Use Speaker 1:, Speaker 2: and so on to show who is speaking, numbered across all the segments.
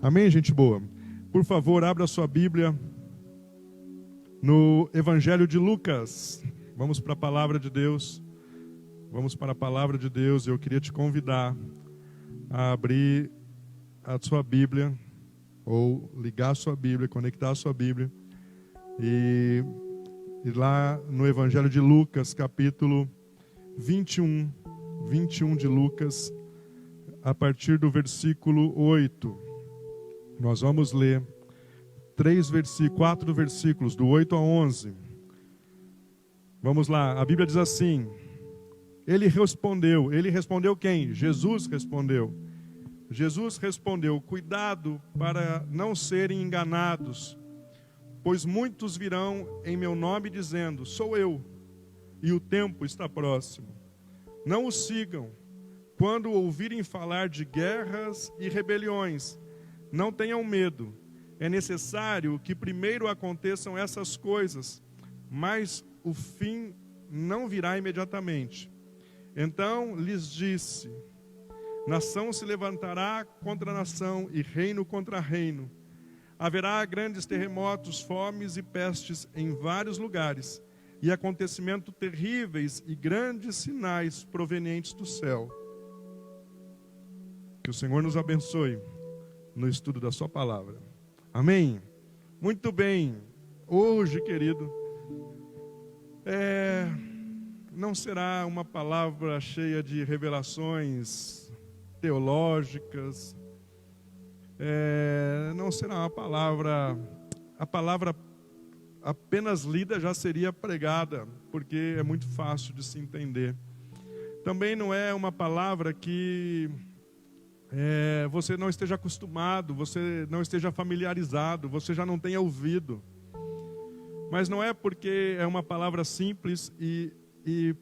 Speaker 1: Amém, gente boa? Por favor, abra a sua Bíblia no Evangelho de Lucas. Vamos para a palavra de Deus. Vamos para a palavra de Deus. Eu queria te convidar a abrir a sua Bíblia, ou ligar a sua Bíblia, conectar a sua Bíblia. E lá no Evangelho de Lucas, capítulo 21 de Lucas, a partir do versículo 8. Nós vamos ler 4 versículos, do 8 a 11. Vamos lá, a Bíblia diz assim: ele respondeu quem? Jesus respondeu. Jesus respondeu: cuidado para não serem enganados, pois muitos virão em meu nome dizendo, sou eu, e o tempo está próximo. Não os sigam. Quando ouvirem falar de guerras e rebeliões, não tenham medo. É necessário que primeiro aconteçam essas coisas, mas o fim não virá imediatamente. Então lhes disse: nação se levantará contra nação e reino contra reino. Haverá grandes terremotos, fomes e pestes em vários lugares, e acontecimentos terríveis e grandes sinais provenientes do céu. Que o Senhor nos abençoe no estudo da sua palavra. Amém? Muito bem. Hoje, querido, não será uma palavra cheia de revelações teológicas. Não será a palavra apenas lida já seria pregada, porque é muito fácil de se entender. Também não é uma palavra que você não esteja acostumado, você não esteja familiarizado, você já não tenha ouvido. Mas não é porque é uma palavra simples e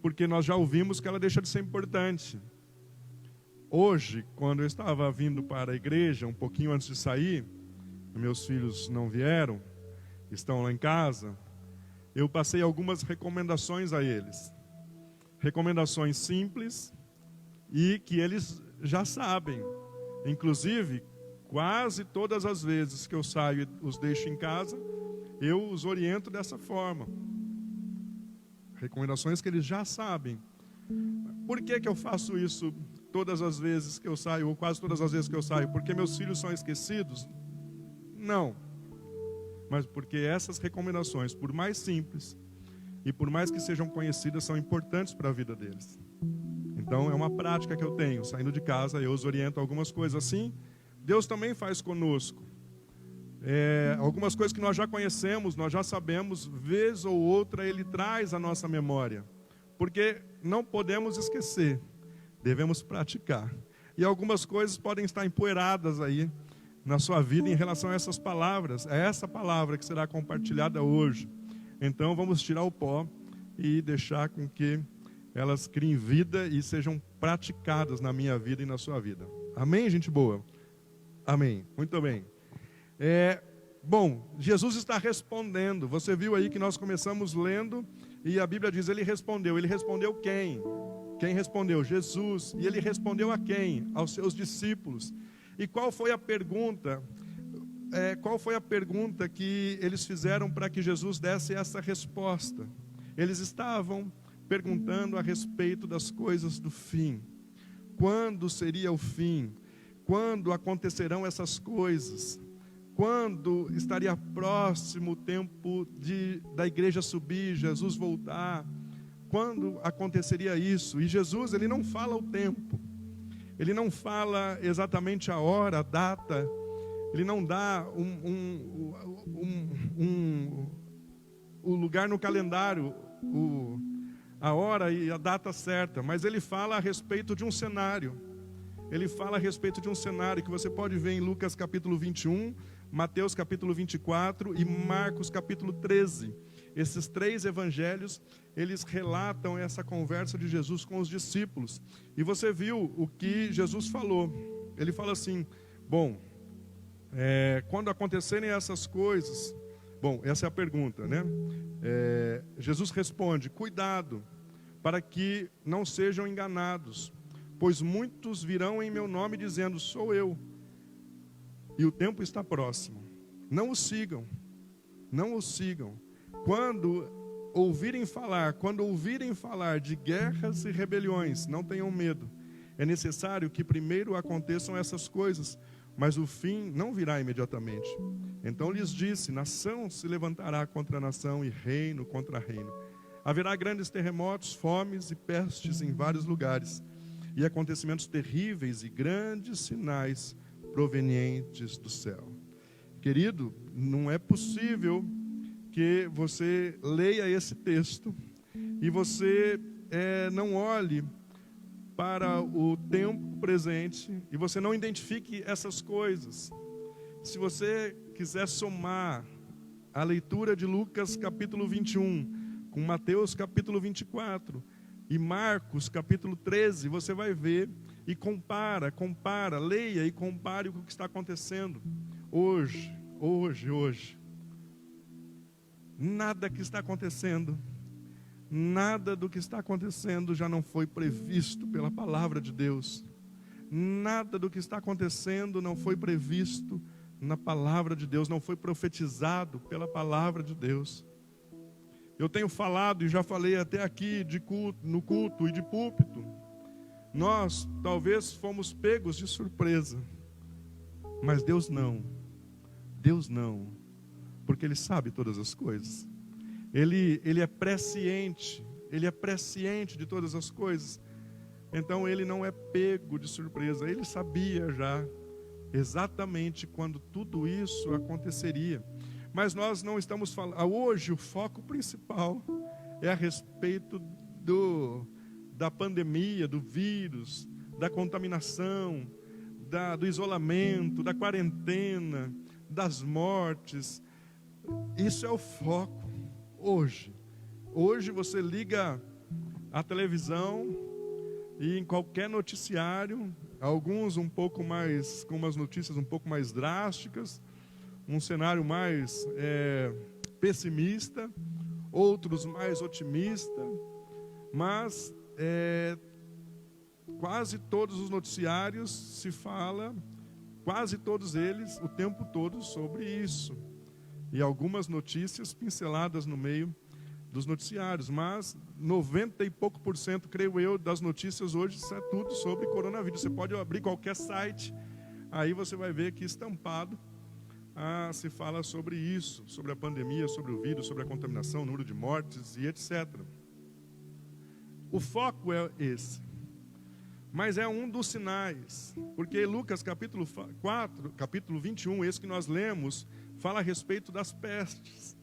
Speaker 1: porque nós já ouvimos que ela deixa de ser importante. Hoje, quando eu estava vindo para a igreja, um pouquinho antes de sair, meus filhos não vieram, estão lá em casa, eu passei algumas recomendações a eles. Recomendações simples e que eles já sabem. Inclusive, quase todas as vezes que eu saio e os deixo em casa, eu os oriento dessa forma. Recomendações que eles já sabem. Por que eu faço isso todas as vezes que eu saio, ou quase todas as vezes que eu saio? Porque meus filhos são esquecidos? Não. Mas porque essas recomendações, por mais simples e por mais que sejam conhecidas, são importantes para a vida deles. Então é uma prática que eu tenho. Saindo de casa, eu os oriento algumas coisas assim. Deus também faz conosco. Algumas coisas que nós já conhecemos, nós já sabemos, vez ou outra Ele traz à nossa memória. Porque não podemos esquecer, devemos praticar. E algumas coisas podem estar empoeiradas aí na sua vida em relação a essas palavras. É essa palavra que será compartilhada hoje. Então vamos tirar o pó e deixar com que elas criem vida e sejam praticadas na minha vida e na sua vida. Amém, gente boa? Amém. Muito bem. Bom, Jesus está respondendo. Você viu aí que nós começamos lendo e a Bíblia diz, ele respondeu. Ele respondeu quem? Quem respondeu? Jesus. E ele respondeu a quem? Aos seus discípulos. E qual foi a pergunta? Qual foi a pergunta que eles fizeram para que Jesus desse essa resposta? Eles estavam perguntando a respeito das coisas do fim. Quando seria o fim? Quando acontecerão essas coisas? Quando estaria próximo o tempo da igreja subir, Jesus voltar? Quando aconteceria isso? E Jesus, ele não fala o tempo. Ele não fala exatamente a hora, a data. Ele não dá o lugar no calendário, a hora e a data certa. Mas ele fala a respeito de um cenário. Ele fala a respeito de um cenário que você pode ver em Lucas capítulo 21, Mateus capítulo 24 e Marcos capítulo 13. Esses 3 evangelhos, eles relatam essa conversa de Jesus com os discípulos. E você viu o que Jesus falou. Ele fala assim, bom, quando acontecerem essas coisas... Bom, essa é a pergunta, né? Jesus responde, cuidado, para que não sejam enganados, pois muitos virão em meu nome dizendo, sou eu, E o tempo está próximo. Não o sigam. Não o sigam. Quando ouvirem falar de guerras e rebeliões, não tenham medo. É necessário que primeiro aconteçam essas coisas, mas o fim não virá imediatamente. Então lhes disse: nação se levantará contra nação e reino contra reino. Haverá grandes terremotos, fomes e pestes em vários lugares, e acontecimentos terríveis e grandes sinais provenientes do céu. Querido, não é possível que você leia esse texto e você não olhe para o tempo presente e você não identifique essas coisas. Se você quiser somar a leitura de Lucas capítulo 21 com Mateus capítulo 24 e Marcos capítulo 13, você vai ver e compara, leia e compare com o que está acontecendo hoje. Nada que está acontecendo, nada do que está acontecendo já não foi previsto pela palavra de Deus. Nada do que está acontecendo não foi previsto na palavra de Deus, não foi profetizado pela palavra de Deus. Eu tenho falado e já falei até aqui no culto e de púlpito. Nós talvez fomos pegos de surpresa, mas Deus não, porque Ele sabe todas as coisas. Ele é presciente de todas as coisas. Então Ele não é pego de surpresa, Ele sabia já exatamente quando tudo isso aconteceria. Mas nós não estamos falando, hoje o foco principal é a respeito da pandemia, do vírus, da contaminação, do isolamento, da quarentena, das mortes. Isso é o foco hoje. Hoje você liga a televisão e em qualquer noticiário, alguns um pouco mais, com umas notícias um pouco mais drásticas, um cenário mais pessimista, outros mais otimista, mas quase todos os noticiários se fala, quase todos eles, o tempo todo sobre isso. E algumas notícias pinceladas no meio dos noticiários, mas 90 e pouco por cento, creio eu, das notícias hoje é tudo sobre coronavírus. Você pode abrir qualquer site, aí você vai ver que estampado se fala sobre isso, sobre a pandemia, sobre o vírus, sobre a contaminação, o número de mortes e etc. O foco é esse, mas é um dos sinais, porque Lucas capítulo 4, capítulo 21, esse que nós lemos, fala a respeito das pestes.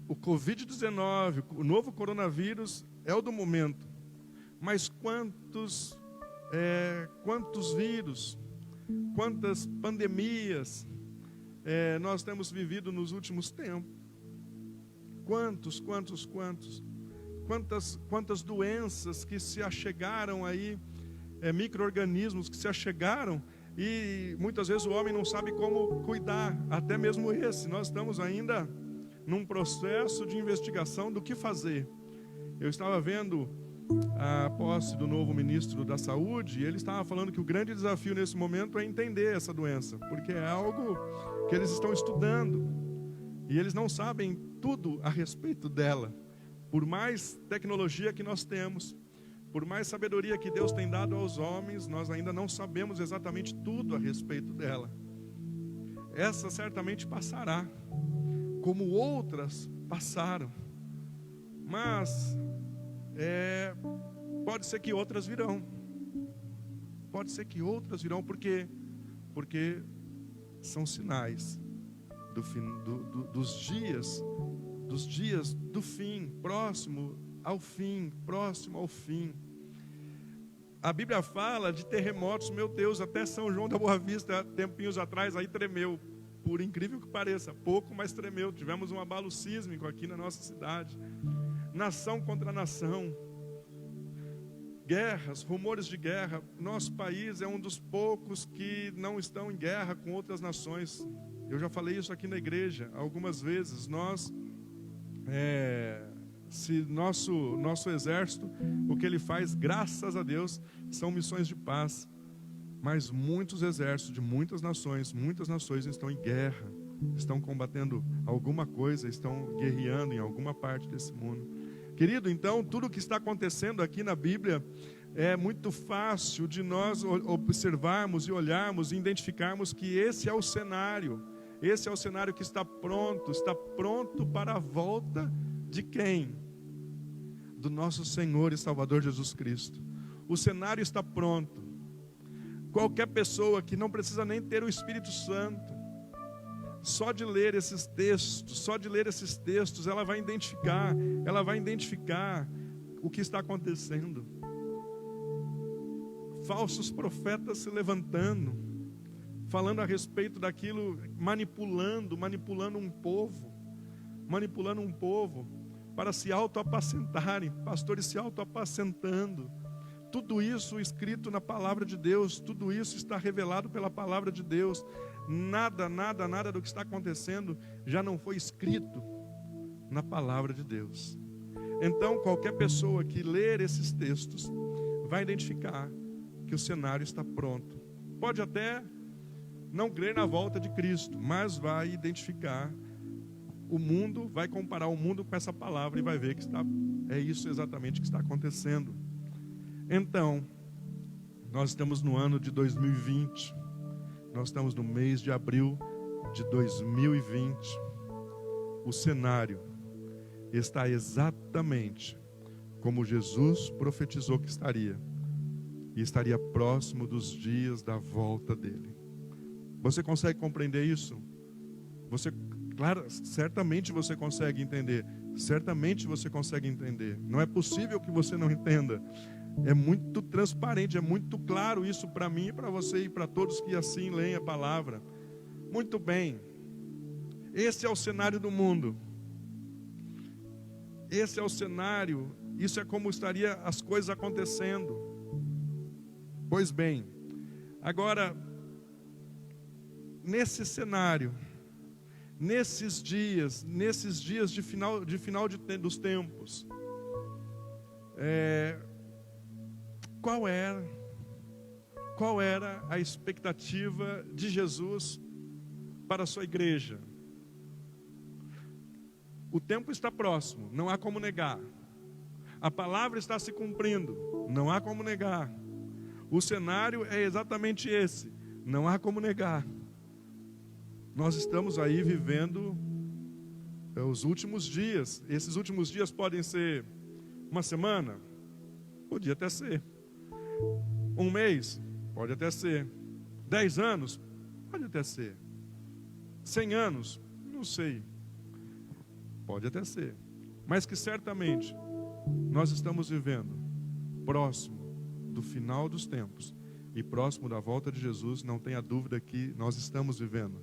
Speaker 1: O Covid-19, o novo coronavírus, é o do momento. Mas quantos vírus, quantas pandemias nós temos vivido nos últimos tempos? Quantas doenças que se achegaram aí, micro-organismos que se achegaram, e muitas vezes o homem não sabe como cuidar, até mesmo esse. Nós estamos ainda num processo de investigação do que fazer. Eu estava vendo a posse do novo ministro da Saúde, e ele estava falando que o grande desafio nesse momento é entender essa doença, porque é algo que eles estão estudando, e eles não sabem tudo a respeito dela. Por mais tecnologia que nós temos, por mais sabedoria que Deus tem dado aos homens, nós ainda não sabemos exatamente tudo a respeito dela. Essa certamente passará, como outras passaram. Mas pode ser que outras virão. Pode ser que outras virão, porque são sinais dos dias do fim, próximo ao fim. A Bíblia fala de terremotos, meu Deus, até São João da Boa Vista, tempinhos atrás, aí tremeu, por incrível que pareça, pouco, mas tremeu. Tivemos um abalo sísmico aqui na nossa cidade, nação contra nação, guerras, rumores de guerra. Nosso país é um dos poucos que não estão em guerra com outras nações. Eu já falei isso aqui na igreja algumas vezes. Se nosso exército, o que ele faz, graças a Deus, são missões de paz. Mas muitos exércitos de muitas nações estão em guerra, estão combatendo alguma coisa, estão guerreando em alguma parte desse mundo. Querido, então, tudo o que está acontecendo aqui na Bíblia é muito fácil de nós observarmos e olharmos e identificarmos que esse é o cenário que está pronto para a volta de quem? Do nosso Senhor e Salvador Jesus Cristo. O cenário está pronto. Qualquer pessoa que não precisa nem ter o Espírito Santo, só de ler esses textos, ela vai identificar o que está acontecendo. Falsos profetas se levantando, falando a respeito daquilo, manipulando um povo para se autoapacentarem, pastores se autoapacentando. Tudo isso escrito na palavra de Deus, tudo isso está revelado pela palavra de Deus. Nada do que está acontecendo já não foi escrito na palavra de Deus. Então, qualquer pessoa que ler esses textos vai identificar que o cenário está pronto. Pode até não crer na volta de Cristo, mas vai identificar o mundo, vai comparar o mundo com essa palavra e vai ver que é isso exatamente que está acontecendo. Então, nós estamos no ano de 2020, nós estamos no mês de abril de 2020. O cenário está exatamente como Jesus profetizou que estaria, e estaria próximo dos dias da volta dele. Você consegue compreender isso? Certamente você consegue entender. Certamente você consegue entender. Não é possível que você não entenda. É muito transparente, é muito claro isso para mim, para você e para todos que assim leem a palavra. Muito bem. Esse é o cenário do mundo. Esse é o cenário. Isso é como estaria as coisas acontecendo. Pois bem, agora, nesse cenário, nesses dias de final dos tempos, qual era a expectativa de Jesus para a sua igreja? O tempo está próximo, não há como negar. A palavra está se cumprindo, não há como negar. O cenário é exatamente esse, não há como negar. Nós estamos aí vivendo os últimos dias. Esses últimos dias podem ser uma semana? Podia até ser. Um mês? Pode até ser. 10 anos? Pode até ser. 100 anos? Não sei. Pode até ser. Mas que certamente nós estamos vivendo próximo do final dos tempos e próximo da volta de Jesus, não tenha dúvida que nós estamos vivendo.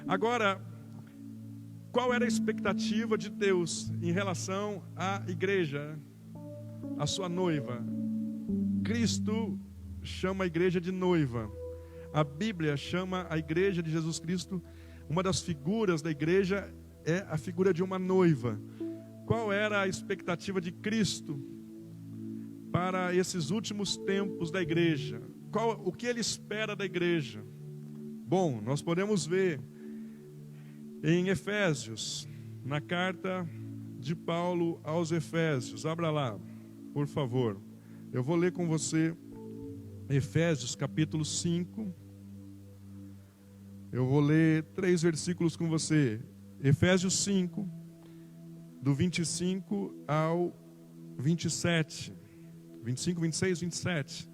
Speaker 1: Agora, qual era a expectativa de Deus em relação à igreja, a sua noiva? Cristo chama a igreja de noiva. A Bíblia chama a igreja de Jesus Cristo, uma das figuras da igreja é a figura de uma noiva. Qual era a expectativa de Cristo para esses últimos tempos da igreja? O que ele espera da igreja? Bom, nós podemos ver em Efésios, na carta de Paulo aos Efésios. Abra lá, por favor. Eu vou ler com você Efésios capítulo 5. Eu vou ler 3 versículos com você. Efésios 5, do 25 ao 27. 25, 26, 27.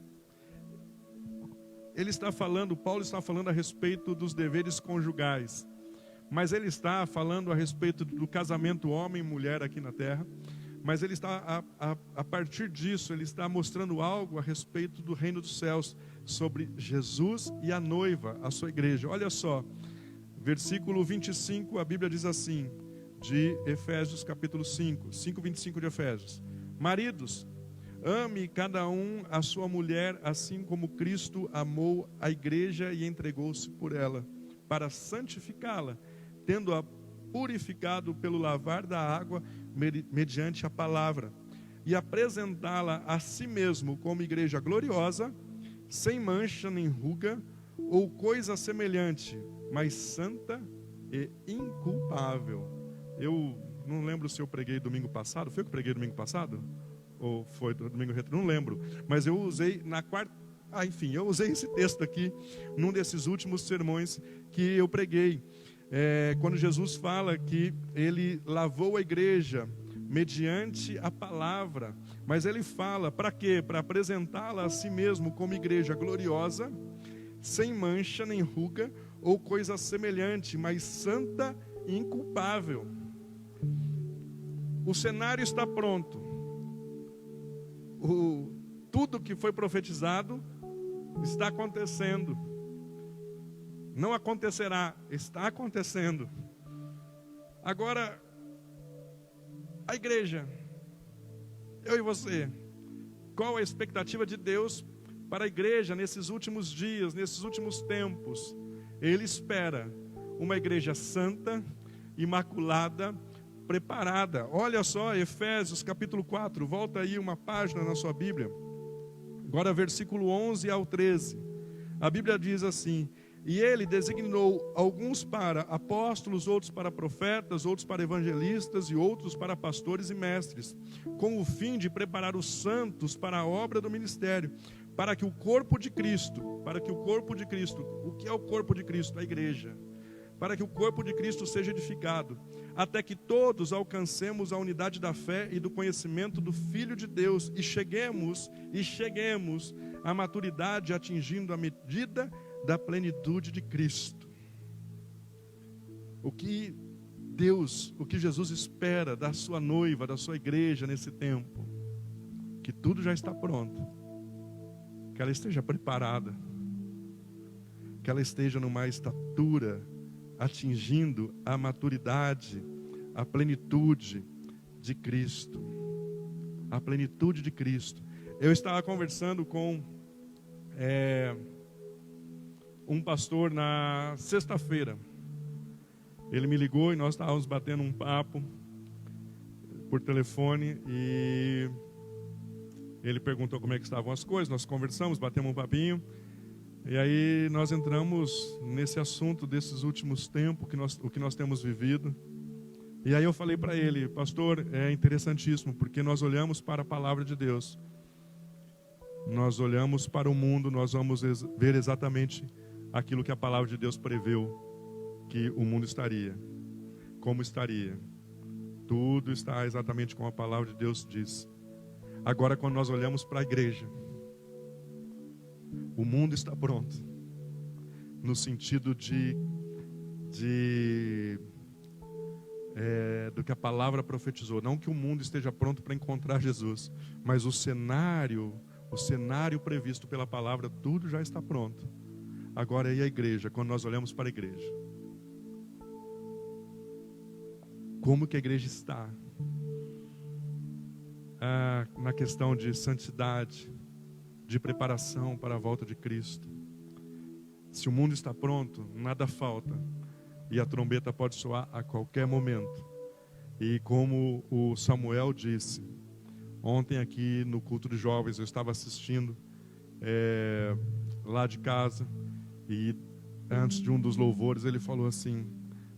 Speaker 1: Paulo está falando a respeito dos deveres conjugais. Mas ele está falando a respeito do casamento homem e mulher aqui na terra. Mas ele está, a partir disso, ele está mostrando algo a respeito do reino dos céus, sobre Jesus e a noiva, a sua igreja. Olha só, versículo 25, a Bíblia diz assim, de Efésios capítulo 5, 5:25 de Efésios. Maridos, ame cada um a sua mulher, assim como Cristo amou a igreja e entregou-se por ela, para santificá-la, tendo-a purificado pelo lavar da água, mediante a palavra, e apresentá-la a si mesmo como igreja gloriosa, sem mancha nem ruga, ou coisa semelhante, mas santa e inculpável. Eu não lembro se eu preguei domingo passado. Foi eu que preguei domingo passado? Ou foi domingo retrasado? Não lembro. Mas eu usei na quarta... enfim, eu usei esse texto aqui num desses últimos sermões que eu preguei. Quando Jesus fala que ele lavou a igreja mediante a palavra. Mas ele fala, para quê? Para apresentá-la a si mesmo como igreja gloriosa, sem mancha nem ruga, ou coisa semelhante, mas santa e inculpável. O cenário está pronto. Tudo que foi profetizado está acontecendo. Não acontecerá, está acontecendo. Agora, a igreja, eu e você, qual a expectativa de Deus para a igreja nesses últimos dias, nesses últimos tempos? Ele espera uma igreja santa, imaculada, preparada. Olha só, Efésios capítulo 4, volta aí uma página na sua Bíblia. Agora versículo 11 ao 13. A Bíblia diz assim: e ele designou alguns para apóstolos, outros para profetas, outros para evangelistas e outros para pastores e mestres, com o fim de preparar os santos para a obra do ministério, para que o corpo de Cristo, o que é o corpo de Cristo? A igreja. Para que o corpo de Cristo seja edificado, até que todos alcancemos a unidade da fé e do conhecimento do Filho de Deus e cheguemos à maturidade, atingindo a medida da plenitude de Cristo. O que Jesus espera da sua noiva, da sua igreja nesse tempo? Que tudo já está pronto, que ela esteja preparada, que ela esteja numa estatura, atingindo a maturidade, a plenitude de Cristo. A plenitude de Cristo. Eu estava conversando com um pastor na sexta-feira. Ele me ligou e nós estávamos batendo um papo por telefone e ele perguntou como é que estavam as coisas. Nós conversamos, batemos um papinho. E aí nós entramos nesse assunto desses últimos tempos, o que nós temos vivido. E aí eu falei para ele: pastor, é interessantíssimo, porque nós olhamos para a palavra de Deus, nós olhamos para o mundo, nós vamos ver exatamente aquilo que a palavra de Deus preveu que o mundo estaria, como estaria. Tudo está exatamente como a palavra de Deus diz. Agora, quando nós olhamos para a igreja, o mundo está pronto, no sentido do que a palavra profetizou. Não que o mundo esteja pronto para encontrar Jesus, mas o cenário previsto pela palavra, tudo já está pronto. Agora, e a igreja? Quando nós olhamos para a igreja, como que a igreja está? Na questão de santidade, de preparação para a volta de Cristo. Se o mundo está pronto, nada falta, e a trombeta pode soar a qualquer momento. E como o Samuel disse ontem aqui no culto de jovens, eu estava assistindo lá de casa, e antes de um dos louvores ele falou assim,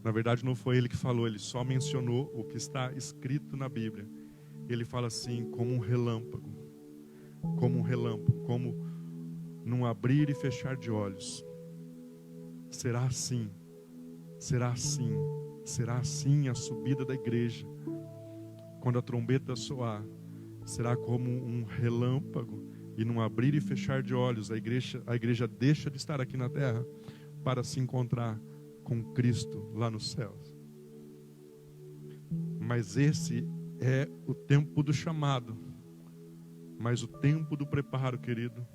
Speaker 1: na verdade não foi ele que falou, ele só mencionou o que está escrito na Bíblia. Ele fala assim: como um relâmpago, como num abrir e fechar de olhos. Será assim a subida da igreja. Quando a trombeta soar, será como um relâmpago, e num abrir e fechar de olhos, a igreja deixa de estar aqui na terra para se encontrar com Cristo lá nos céus. Mas esse é o tempo do chamado. Mas o tempo do preparo, querido,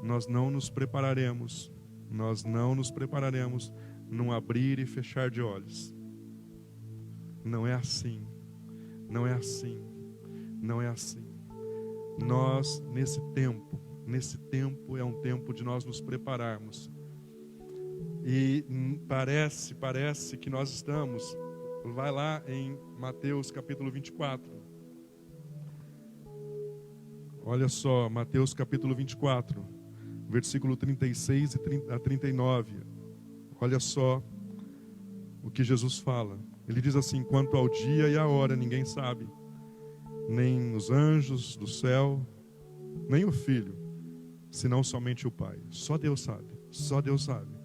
Speaker 1: nós não nos prepararemos num abrir e fechar de olhos. Não é assim. Nós, nesse tempo é um tempo de nós nos prepararmos. E parece que nós estamos, vai lá em Mateus capítulo 24. Olha só, Mateus capítulo 24, versículo 36 a 39. Olha só o que Jesus fala. Ele diz assim: quanto ao dia e à hora ninguém sabe, nem os anjos do céu, nem o Filho, senão somente o Pai. Só Deus sabe, só Deus sabe.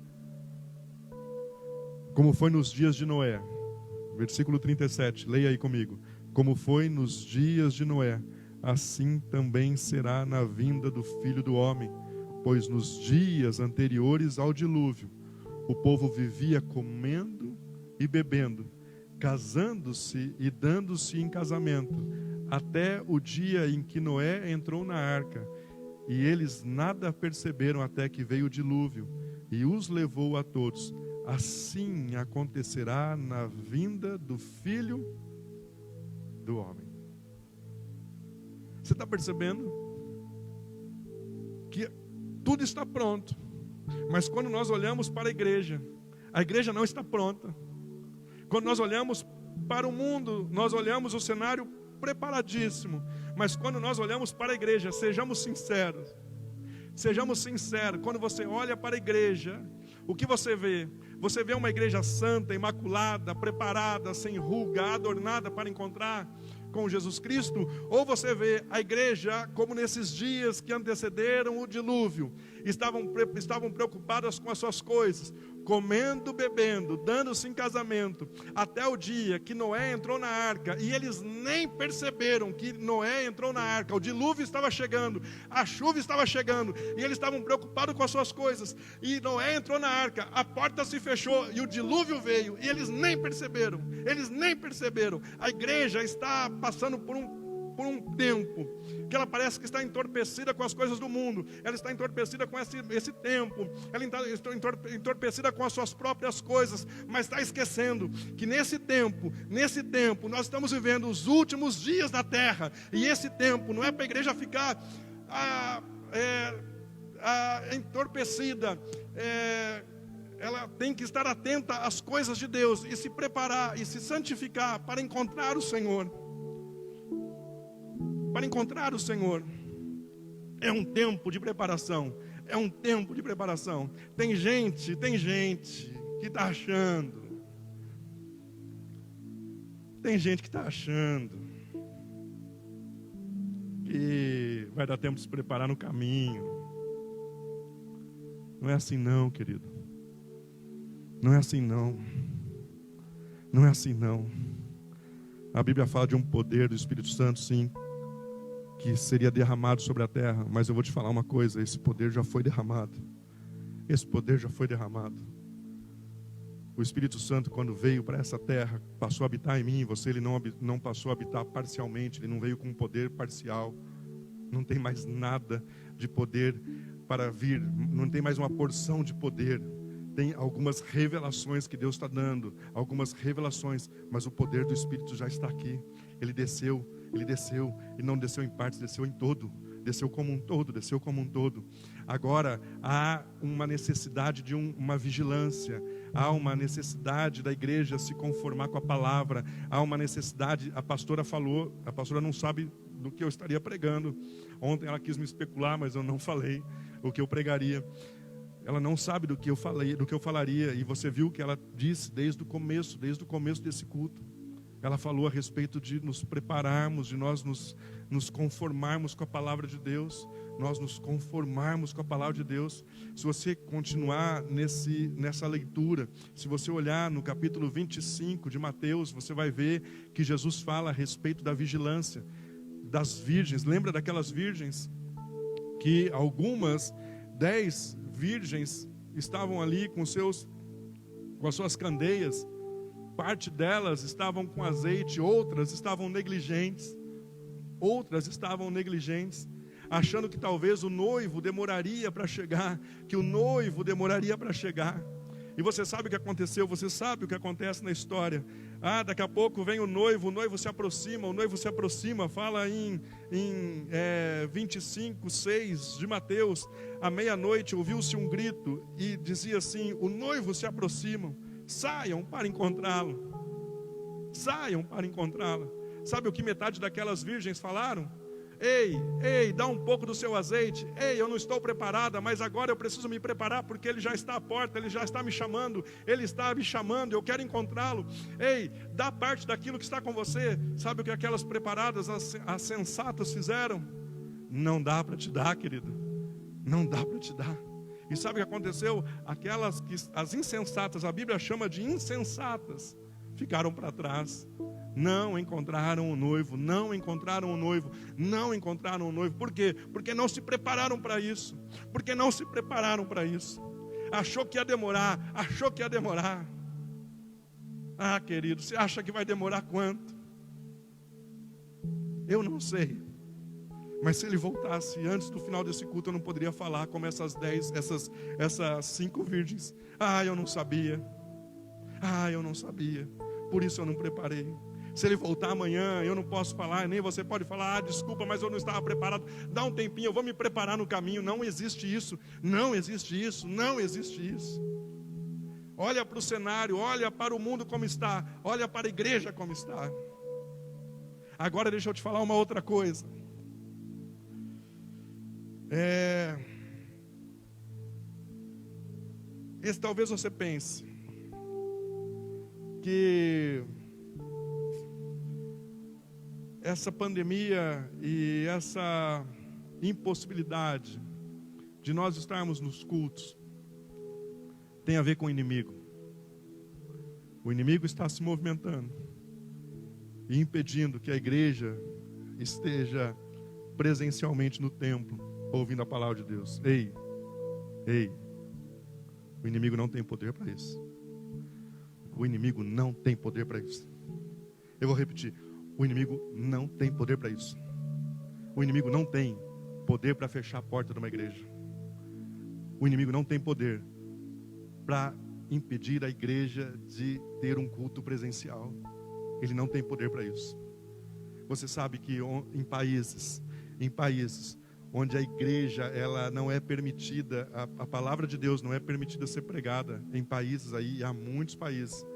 Speaker 1: Como foi nos dias de Noé, versículo 37, leia aí comigo. Como foi nos dias de Noé, assim também será na vinda do Filho do Homem. Pois nos dias anteriores ao dilúvio, o povo vivia comendo e bebendo, casando-se e dando-se em casamento, até o dia em que Noé entrou na arca. E eles nada perceberam até que veio o dilúvio e os levou a todos. Assim acontecerá na vinda do Filho do Homem. Você está percebendo que tudo está pronto, mas quando nós olhamos para a igreja não está pronta. Quando nós olhamos para o mundo, nós olhamos o cenário preparadíssimo, mas quando nós olhamos para a igreja, sejamos sinceros, quando você olha para a igreja, o que você vê? Você vê uma igreja santa, imaculada, preparada, sem ruga, adornada para encontrar com Jesus Cristo? Ou você vê a igreja como nesses dias que antecederam o dilúvio, estavam preocupadas com as suas coisas, comendo, bebendo, dando-se em casamento, até o dia que Noé entrou na arca, e eles nem perceberam que Noé entrou na arca, o dilúvio estava chegando, a chuva estava chegando, e eles estavam preocupados com as suas coisas, e Noé entrou na arca, a porta se fechou, e o dilúvio veio, e eles nem perceberam, a igreja está passando por um tempo, que ela parece que está entorpecida com as coisas do mundo, ela está entorpecida com esse tempo, ela está entorpecida com as suas próprias coisas, mas está esquecendo que nesse tempo, nós estamos vivendo os últimos dias da terra, e esse tempo não é para a igreja ficar entorpecida, ela tem que estar atenta às coisas de Deus, e se preparar, e se santificar para encontrar o Senhor. Para encontrar o Senhor. É um tempo de preparação. Tem gente que está achando. Que vai dar tempo de se preparar no caminho. Não é assim não, querido. Não é assim não. A Bíblia fala de um poder do Espírito Santo, sim, que seria derramado sobre a terra, mas eu vou te falar uma coisa: esse poder já foi derramado. O Espírito Santo, quando veio para essa terra, passou a habitar em mim e você. Ele não passou a habitar parcialmente, ele não veio com um poder parcial. Não tem mais nada de poder para vir, não tem mais uma porção de poder. Tem algumas revelações que Deus está dando, mas o poder do Espírito já está aqui. Ele desceu, e não desceu em partes, desceu em todo, desceu como um todo. Agora há uma necessidade de uma vigilância, há uma necessidade da igreja se conformar com a palavra, há uma necessidade. A pastora falou, a pastora não sabe do que eu estaria pregando. Ontem ela quis me especular, mas eu não falei o que eu pregaria. Ela não sabe do que eu falei, do que eu falaria, e você viu o que ela disse desde o começo desse culto. Ela falou a respeito de nos prepararmos, de nós nos conformarmos com a palavra de Deus. Se você continuar nessa leitura, se você olhar no capítulo 25 de Mateus, você vai ver que Jesus fala a respeito da vigilância das virgens. Lembra daquelas virgens? Que algumas 10 virgens estavam ali com as suas candeias. Parte delas estavam com azeite, outras estavam negligentes, achando que talvez o noivo demoraria para chegar, E você sabe o que aconteceu, você sabe o que acontece na história. Daqui a pouco vem o noivo se aproxima, fala em 25:6 de Mateus. À meia-noite ouviu-se um grito e dizia assim: o noivo se aproxima. Saiam para encontrá-lo. Sabe o que metade daquelas virgens falaram? Ei, dá um pouco do seu azeite. Ei, eu não estou preparada, mas agora eu preciso me preparar, porque Ele já está à porta, Ele já está me chamando, Ele está me chamando, eu quero encontrá-lo. Ei, dá parte daquilo que está com você. Sabe o que aquelas preparadas, as sensatas fizeram? Não dá para te dar, querido. Não dá para te dar. E sabe o que aconteceu? As insensatas, a Bíblia chama de insensatas, ficaram para trás. Não encontraram o noivo, não encontraram o noivo, não encontraram o noivo. Por quê? Porque não se prepararam para isso. Porque não se prepararam para isso. Achou que ia demorar, achou que ia demorar. Ah, querido, você acha que vai demorar quanto? Eu não sei. Mas se ele voltasse antes do final desse culto, eu não poderia falar como essas 5 virgens. Ah, eu não sabia. Ah, eu não sabia. Por isso eu não preparei. Se ele voltar amanhã, eu não posso falar, nem você pode falar, desculpa, mas eu não estava preparado. Dá um tempinho, eu vou me preparar no caminho. Não existe isso, não existe isso, não existe isso. Olha para o cenário, olha para o mundo como está, olha para a igreja como está. Agora deixa eu te falar uma outra coisa. Talvez você pense que essa pandemia e essa impossibilidade de nós estarmos nos cultos tem a ver com o inimigo. O inimigo está se movimentando e impedindo que a igreja esteja presencialmente no templo, ouvindo a palavra de Deus. Ei, o inimigo não tem poder para isso. O inimigo não tem poder para isso. Eu vou repetir. O inimigo não tem poder para isso. O inimigo não tem poder para fechar a porta de uma igreja. O inimigo não tem poder para impedir a igreja de ter um culto presencial. Ele não tem poder para isso. Você sabe que em países onde a igreja ela não é permitida, a palavra de Deus não é permitida ser pregada, em países aí, há muitos países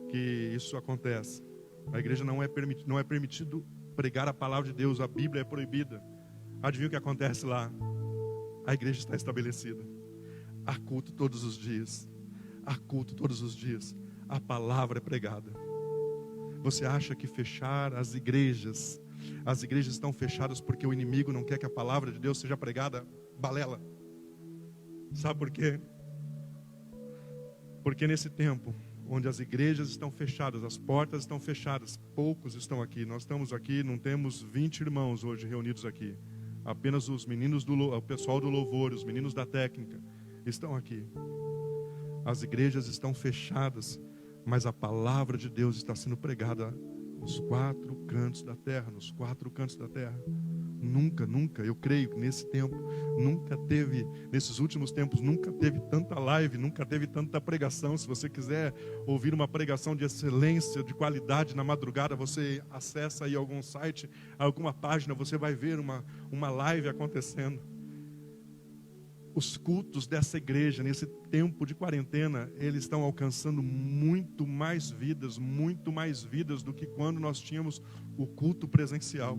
Speaker 1: que isso acontece. A igreja não é permitido pregar a palavra de Deus, a Bíblia é proibida. Adivinha o que acontece lá? A igreja está estabelecida. Há culto todos os dias. Há culto todos os dias. A palavra é pregada. Você acha que fechar as igrejas estão fechadas porque o inimigo não quer que a palavra de Deus seja pregada? Balela. Sabe por quê? Porque nesse tempo onde as igrejas estão fechadas, as portas estão fechadas, poucos estão aqui. Nós estamos aqui, não temos 20 irmãos hoje reunidos aqui. Apenas os meninos o pessoal do louvor, os meninos da técnica estão aqui. As igrejas estão fechadas, mas a palavra de Deus está sendo pregada nos 4 cantos da terra, nos 4 cantos da terra. Nunca, eu creio que nesse tempo, nesses últimos tempos, nunca teve tanta live, nunca teve tanta pregação. Se você quiser ouvir uma pregação de excelência, de qualidade na madrugada, você acessa aí algum site, alguma página, você vai ver uma live acontecendo. Os cultos dessa igreja, nesse tempo de quarentena, eles estão alcançando muito mais vidas do que quando nós tínhamos o culto presencial.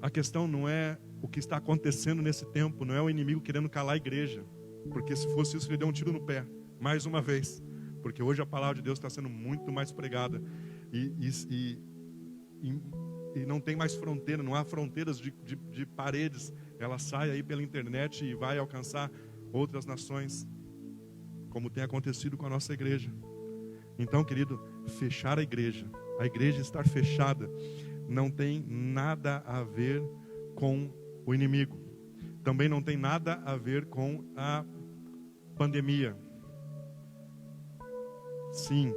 Speaker 1: A questão não é o que está acontecendo nesse tempo, não é o inimigo querendo calar a igreja, porque se fosse isso, ele deu um tiro no pé, mais uma vez, porque hoje a palavra de Deus está sendo muito mais pregada, e não tem mais fronteira, não há fronteiras de paredes, ela sai aí pela internet e vai alcançar outras nações, como tem acontecido com a nossa igreja. Então, querido, fechar a igreja estar fechada, não tem nada a ver com o inimigo. Também não tem nada a ver com a pandemia. Sim,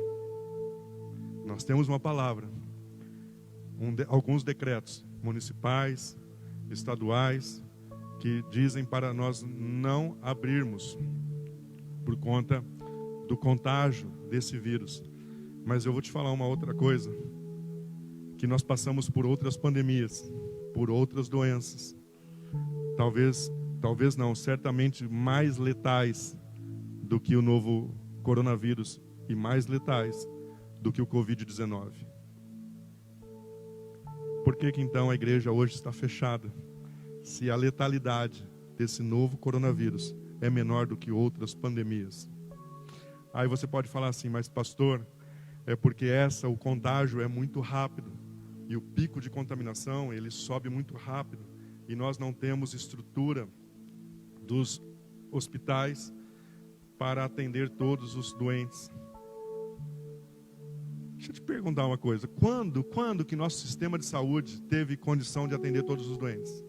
Speaker 1: nós temos uma palavra, alguns decretos municipais, estaduais, que dizem para nós não abrirmos por conta do contágio desse vírus. Mas eu vou te falar uma outra coisa, que nós passamos por outras pandemias, por outras doenças, talvez não, certamente mais letais do que o novo coronavírus e mais letais do que o Covid-19. Por que então a igreja hoje está fechada? Se a letalidade desse novo coronavírus é menor do que outras pandemias. Aí você pode falar assim, mas pastor, é porque o contágio é muito rápido. E o pico de contaminação, ele sobe muito rápido. E nós não temos estrutura dos hospitais para atender todos os doentes. Deixa eu te perguntar uma coisa. Quando que nosso sistema de saúde teve condição de atender todos os doentes?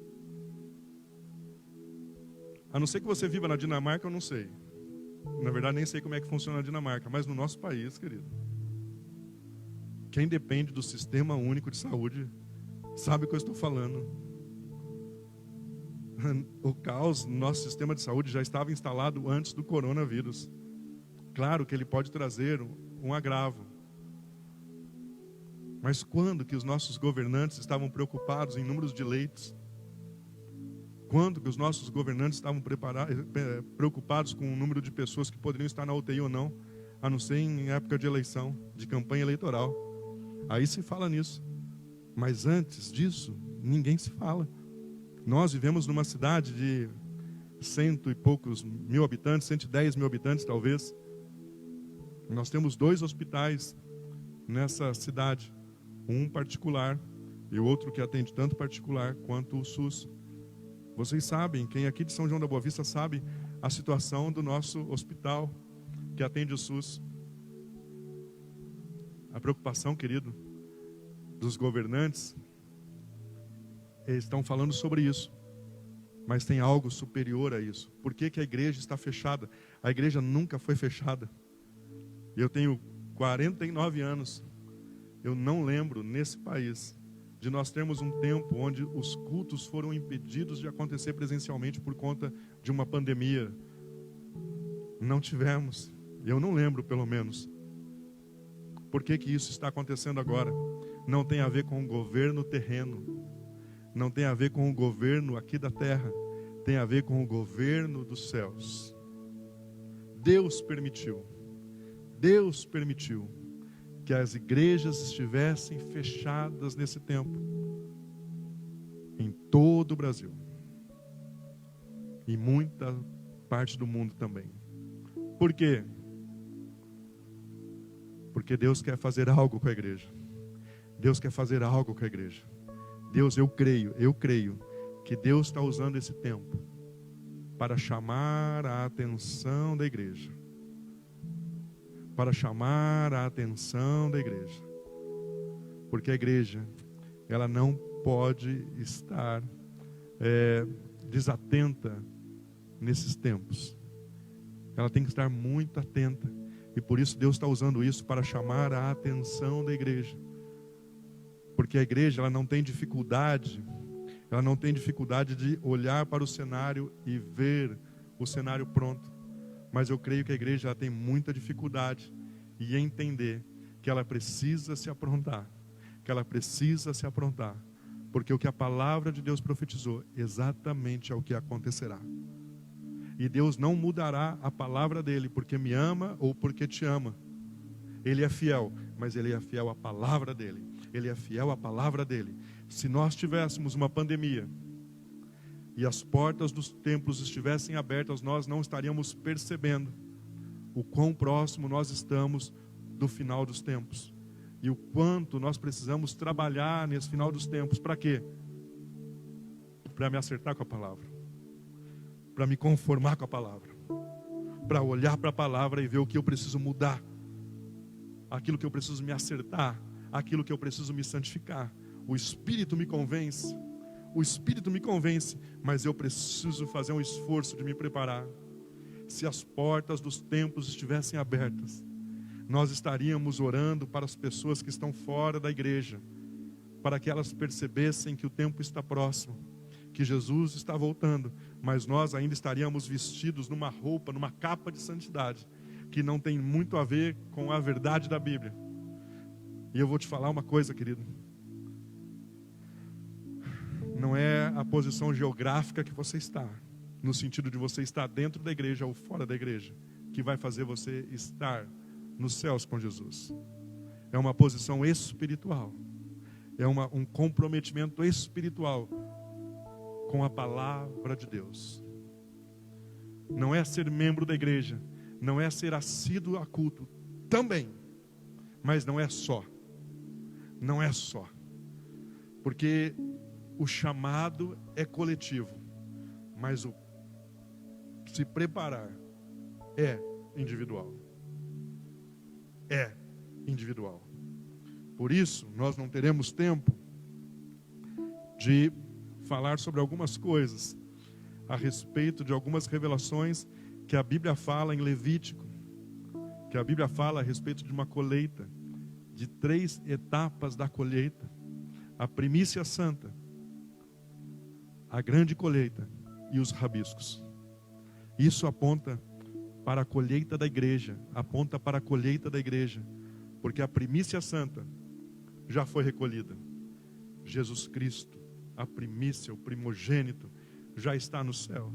Speaker 1: A não ser que você viva na Dinamarca, eu não sei. Na verdade, nem sei como é que funciona a Dinamarca. Mas no nosso país, querido, quem depende do sistema único de saúde sabe o que eu estou falando. O caos no nosso sistema de saúde já estava instalado antes do coronavírus. Claro que ele pode trazer um agravo. Mas quando que os nossos governantes estavam preocupados em números de leitos? Quando que os nossos governantes estavam preocupados com o número de pessoas que poderiam estar na UTI ou não, a não ser em época de eleição, de campanha eleitoral? Aí se fala nisso. Mas antes disso, ninguém se fala. Nós vivemos numa cidade de 100 e poucos mil habitantes, 110 mil habitantes talvez. Nós temos 2 hospitais nessa cidade. Um particular e o outro que atende tanto particular quanto o SUS. Vocês sabem, quem aqui de São João da Boa Vista sabe a situação do nosso hospital que atende o SUS. A preocupação, querido, dos governantes, eles estão falando sobre isso. Mas tem algo superior a isso. Por que que a igreja está fechada? A igreja nunca foi fechada. Eu tenho 49 anos. Eu não lembro, nesse país, de nós termos um tempo onde os cultos foram impedidos de acontecer presencialmente por conta de uma pandemia. Não tivemos. Eu não lembro, pelo menos. Por que que isso está acontecendo agora? Não tem a ver com o governo terreno. Não tem a ver com o governo aqui da terra. Tem a ver com o governo dos céus. Deus permitiu que as igrejas estivessem fechadas nesse tempo, em todo o Brasil, e muita parte do mundo também. Por quê? Porque Deus quer fazer algo com a igreja. Deus quer fazer algo com a igreja. Eu creio que Deus está usando esse tempo para chamar a atenção da igreja. Para chamar a atenção da igreja. Porque a igreja, ela não pode estar desatenta nesses tempos. Ela tem que estar muito atenta. E por isso Deus está usando isso para chamar a atenção da igreja. Porque a igreja, ela não tem dificuldade de olhar para o cenário e ver o cenário pronto. Mas eu creio que a igreja ela tem muita dificuldade em entender que ela precisa se aprontar. Porque o que a palavra de Deus profetizou exatamente é o que acontecerá. E Deus não mudará a palavra dele porque me ama ou porque te ama. Ele é fiel, mas ele é fiel à palavra dele. Se nós tivéssemos uma pandemia e as portas dos templos estivessem abertas, nós não estaríamos percebendo o quão próximo nós estamos do final dos tempos. E o quanto nós precisamos trabalhar nesse final dos tempos. Para quê? Para me acertar com a palavra. Para me conformar com a palavra. Para olhar para a palavra e ver o que eu preciso mudar. Aquilo que eu preciso me acertar. Aquilo que eu preciso me santificar. O Espírito me convence. Mas eu preciso fazer um esforço de me preparar. Se as portas dos templos estivessem abertas, nós estaríamos orando para as pessoas que estão fora da igreja, para que elas percebessem que o tempo está próximo, que Jesus está voltando, mas nós ainda estaríamos vestidos numa roupa, numa capa de santidade, que não tem muito a ver com a verdade da Bíblia. E eu vou te falar uma coisa, querido. Não é a posição geográfica que você está, no sentido de você estar dentro da igreja ou fora da igreja, que vai fazer você estar nos céus com Jesus. É uma posição espiritual. é um comprometimento espiritual com a palavra de Deus. Não é ser membro da igreja, não é ser assíduo a culto, também, mas não é só. Não é só. Porque o chamado é coletivo, mas o se preparar é individual. É individual. Por isso, nós não teremos tempo de falar sobre algumas coisas a respeito de algumas revelações que a Bíblia fala em Levítico, que a Bíblia fala a respeito de uma colheita, de 3 etapas da colheita: a primícia santa, a grande colheita e os rabiscos. Isso aponta para a colheita da igreja, aponta para a colheita da igreja, porque a primícia santa já foi recolhida. Jesus Cristo, a primícia, o primogênito, já está no céu,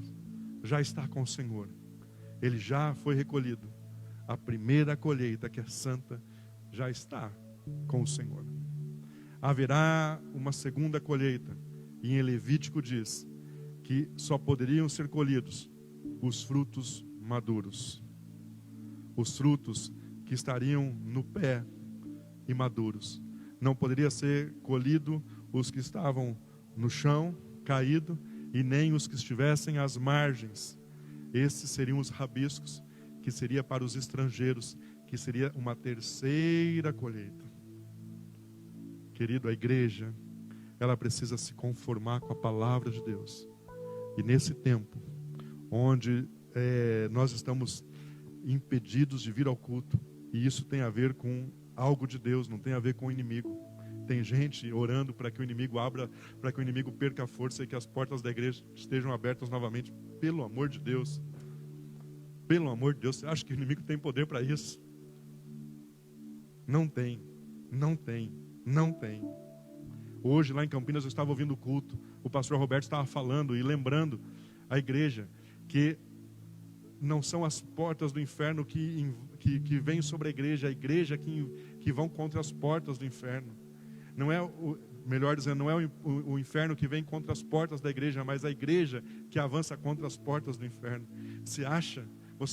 Speaker 1: já está com o Senhor. Ele já foi recolhido. A primeira colheita, que é santa, já está com o Senhor. Haverá uma segunda colheita, e em Levítico diz que só poderiam ser colhidos os frutos maduros, os frutos que estariam no pé e maduros. Não poderia ser colhido os que estavam no chão, caído, e nem os que estivessem às margens. Esses seriam os rabiscos, que seria para os estrangeiros, que seria uma terceira colheita. Querido, a igreja, ela precisa se conformar com a palavra de Deus. E nesse tempo, onde nós estamos impedidos de vir ao culto, e isso tem a ver com algo de Deus, não tem a ver com o inimigo. Tem gente orando para que o inimigo abra, para que o inimigo perca a força e que as portas da igreja estejam abertas novamente. Pelo amor de Deus. Pelo amor de Deus, você acha que o inimigo tem poder para isso? Não tem, não tem, não tem. Hoje lá em Campinas eu estava ouvindo o culto, o pastor Roberto estava falando e lembrando a igreja que não são as portas do inferno que vêm sobre a igreja que vão contra as portas do inferno. Não é, melhor dizendo, não é o inferno que vem contra as portas da igreja, mas a igreja que avança contra as portas do inferno. Você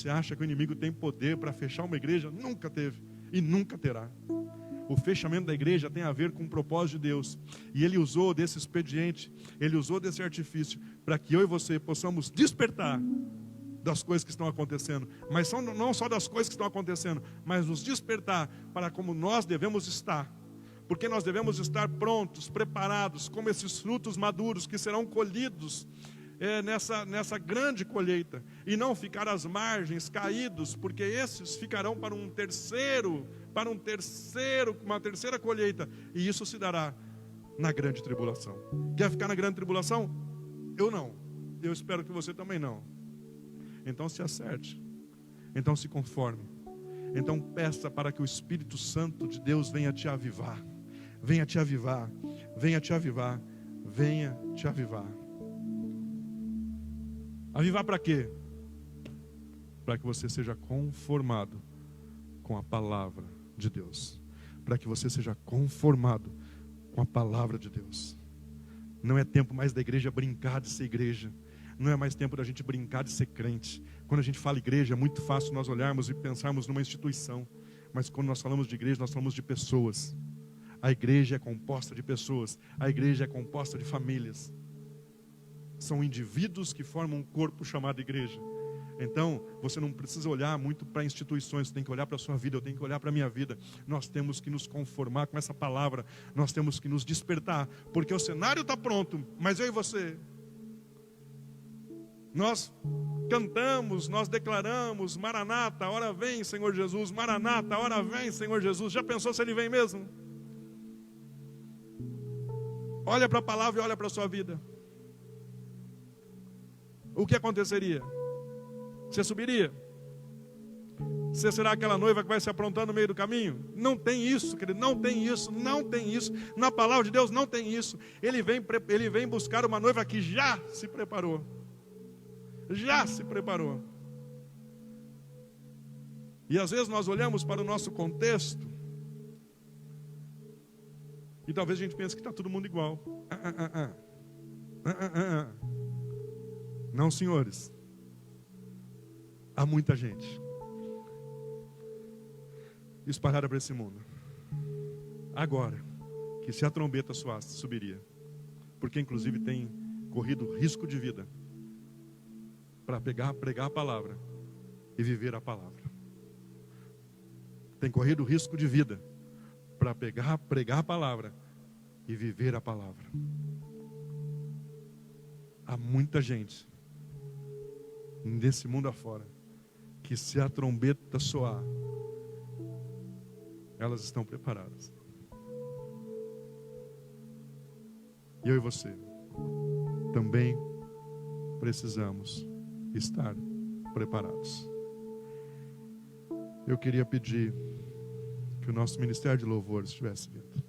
Speaker 1: acha que o inimigo tem poder para fechar uma igreja? Nunca teve e nunca terá. O fechamento da igreja tem a ver com o propósito de Deus. E Ele usou desse expediente, Ele usou desse artifício, para que eu e você possamos despertar das coisas que estão acontecendo. Mas não só das coisas que estão acontecendo, mas nos despertar para como nós devemos estar. Porque nós devemos estar prontos, preparados, como esses frutos maduros que serão colhidos nessa grande colheita. E não ficar às margens, caídos, porque esses ficarão para uma terceira colheita. E isso se dará na grande tribulação. Quer ficar na grande tribulação? Eu não. Eu espero que você também não. Então se acerte. Então se conforme. Então peça para que o Espírito Santo de Deus venha te avivar. Venha te avivar, venha te avivar, venha te avivar. Avivar para quê? Para que você seja conformado com a palavra de Deus. Para que você seja conformado com a palavra de Deus. Não é tempo mais da igreja brincar de ser igreja. Não é mais tempo da gente brincar de ser crente. Quando a gente fala igreja, é muito fácil nós olharmos e pensarmos numa instituição. Mas quando nós falamos de igreja, nós falamos de pessoas. A igreja é composta de pessoas. A igreja é composta de famílias. São indivíduos que formam um corpo chamado igreja. Então, você não precisa olhar muito para instituições. Você tem que olhar para a sua vida. Eu tenho que olhar para a minha vida. Nós temos que nos conformar com essa palavra. Nós temos que nos despertar. Porque o cenário está pronto. Mas eu e você, nós cantamos, nós declaramos: Maranata, hora vem, Senhor Jesus. Maranata, hora vem, Senhor Jesus. Já pensou se Ele vem mesmo? Olha para a palavra e olha para a sua vida. O que aconteceria? Você subiria? Você será aquela noiva que vai se aprontando no meio do caminho? Não tem isso, querido, não tem isso, não tem isso. Na palavra de Deus não tem isso. Ele vem buscar uma noiva que já se preparou. Já se preparou. E às vezes nós olhamos para o nosso contexto, E talvez a gente pense que está todo mundo igual. Não, senhores. Há muita gente espalhada para esse mundo. Agora, que se a trombeta soasse, subiria. Porque inclusive tem corrido risco de vida para pregar a palavra e viver a palavra. Tem corrido risco de vida para pregar a palavra e viver a palavra. Há muita gente nesse mundo afora que, se a trombeta soar, elas estão preparadas. E eu e você também precisamos estar preparados. Eu queria pedir que o nosso ministério de louvor estivesse vindo.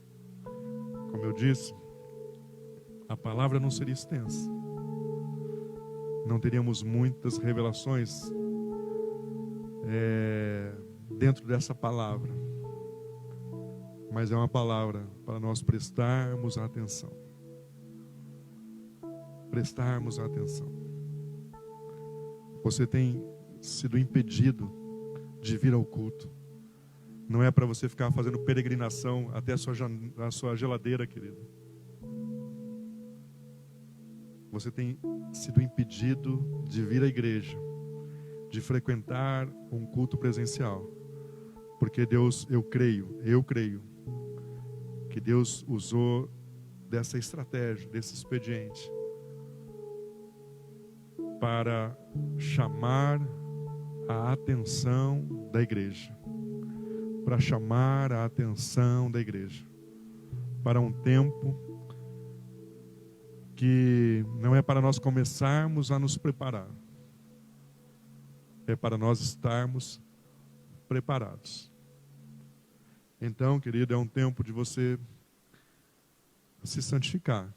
Speaker 1: Como eu disse, a palavra não seria extensa. Não teríamos muitas revelações dentro dessa palavra. Mas é uma palavra para nós prestarmos atenção. Prestarmos atenção. Você tem sido impedido de vir ao culto. Não é para você ficar fazendo peregrinação até a sua geladeira, querido. Você tem sido impedido de vir à igreja, de frequentar um culto presencial. Porque Deus, eu creio, que Deus usou dessa estratégia, desse expediente, para chamar a atenção da igreja. Para chamar a atenção da igreja. Para um tempo que não é para nós começarmos a nos preparar. É para nós estarmos preparados. Então, querido, é um tempo de você se santificar.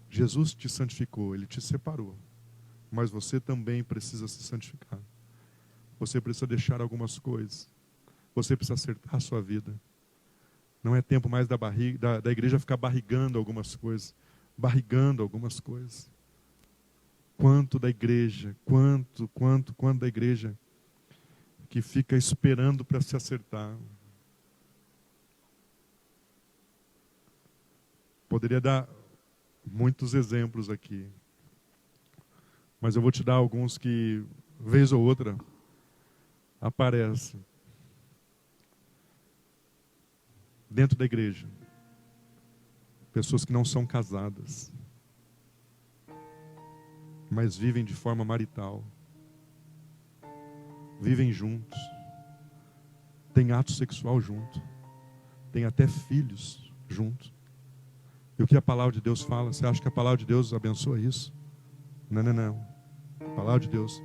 Speaker 1: Jesus te santificou, Ele te separou. Mas você também precisa se santificar. Você precisa deixar algumas coisas. Você precisa acertar a sua vida. Não é tempo mais da igreja ficar barrigando algumas coisas. Quanto da igreja, quanto da igreja que fica esperando para se acertar. Poderia dar muitos exemplos aqui. Mas eu vou te dar alguns que, vez ou outra, aparecem. Dentro da igreja. Pessoas que não são casadas, mas vivem de forma marital. Vivem juntos. Tem ato sexual junto. Tem até filhos juntos. E o que a palavra de Deus fala? Você acha que a palavra de Deus abençoa isso? Não. A palavra de Deus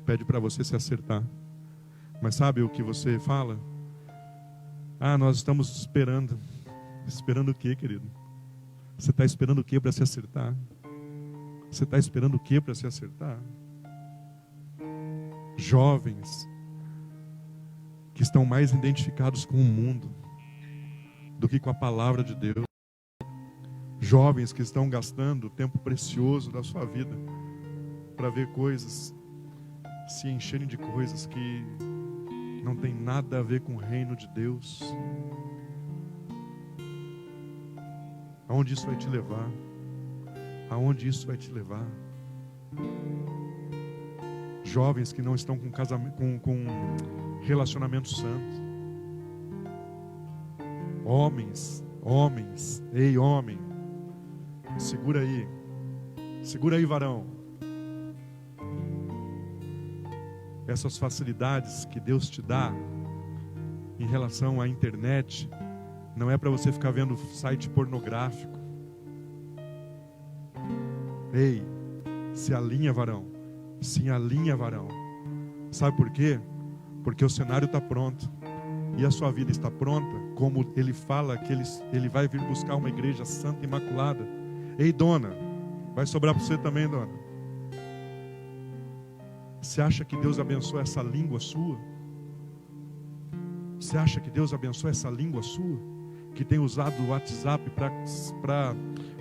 Speaker 1: pede para você se acertar. Mas sabe o que você fala? Nós estamos esperando. Esperando o quê, querido? Você está esperando o quê para se acertar? Você está esperando o quê para se acertar? Jovens que estão mais identificados com o mundo do que com a palavra de Deus. Jovens que estão gastando o tempo precioso da sua vida para ver coisas se encherem de coisas que não tem nada a ver com o reino de Deus. Aonde isso vai te levar? Aonde isso vai te levar? Jovens que não estão com relacionamento santo. Homens, ei homem, segura aí varão. Essas facilidades que Deus te dá em relação à internet, não é para você ficar vendo site pornográfico. Ei, se alinha, varão. Se alinha, varão. Sabe por quê? Porque o cenário está pronto. E a sua vida está pronta, como ele fala que ele vai vir buscar uma igreja santa e imaculada. Ei, dona, vai sobrar para você também, dona. Você acha que Deus abençoa essa língua sua? Você acha que Deus abençoa essa língua sua? Que tem usado o WhatsApp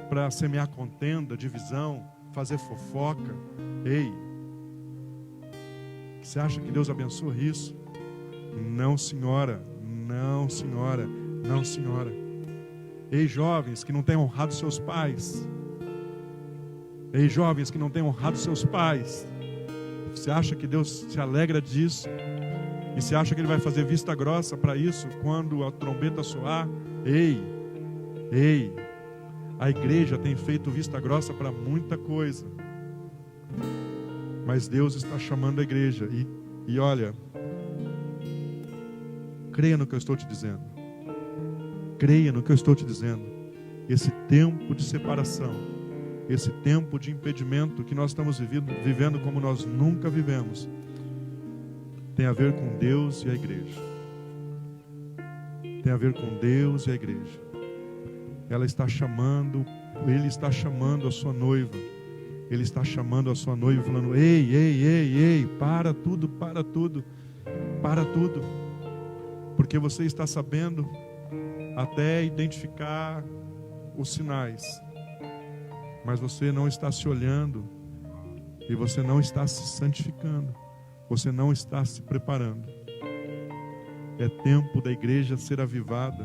Speaker 1: para semear contenda, divisão, fazer fofoca? Ei, você acha que Deus abençoa isso? Não, senhora. Não, senhora. Não, senhora. Ei, jovens que não têm honrado seus pais. Ei, jovens que não têm honrado seus pais. Você acha que Deus se alegra disso? E você acha que Ele vai fazer vista grossa para isso quando a trombeta soar? Ei, a igreja tem feito vista grossa para muita coisa. Mas Deus está chamando a igreja. E olha, creia no que eu estou te dizendo. Creia no que eu estou te dizendo. Esse tempo de separação, esse tempo de impedimento que nós estamos vivendo como nós nunca vivemos, tem a ver com Deus e a igreja. Tem a ver com Deus e a igreja. Ele está chamando a sua noiva. Ele está chamando a sua noiva, falando: ei, para tudo. Porque você está sabendo até identificar os sinais, mas você não está se olhando, e você não está se santificando, você não está se preparando. É tempo da igreja ser avivada.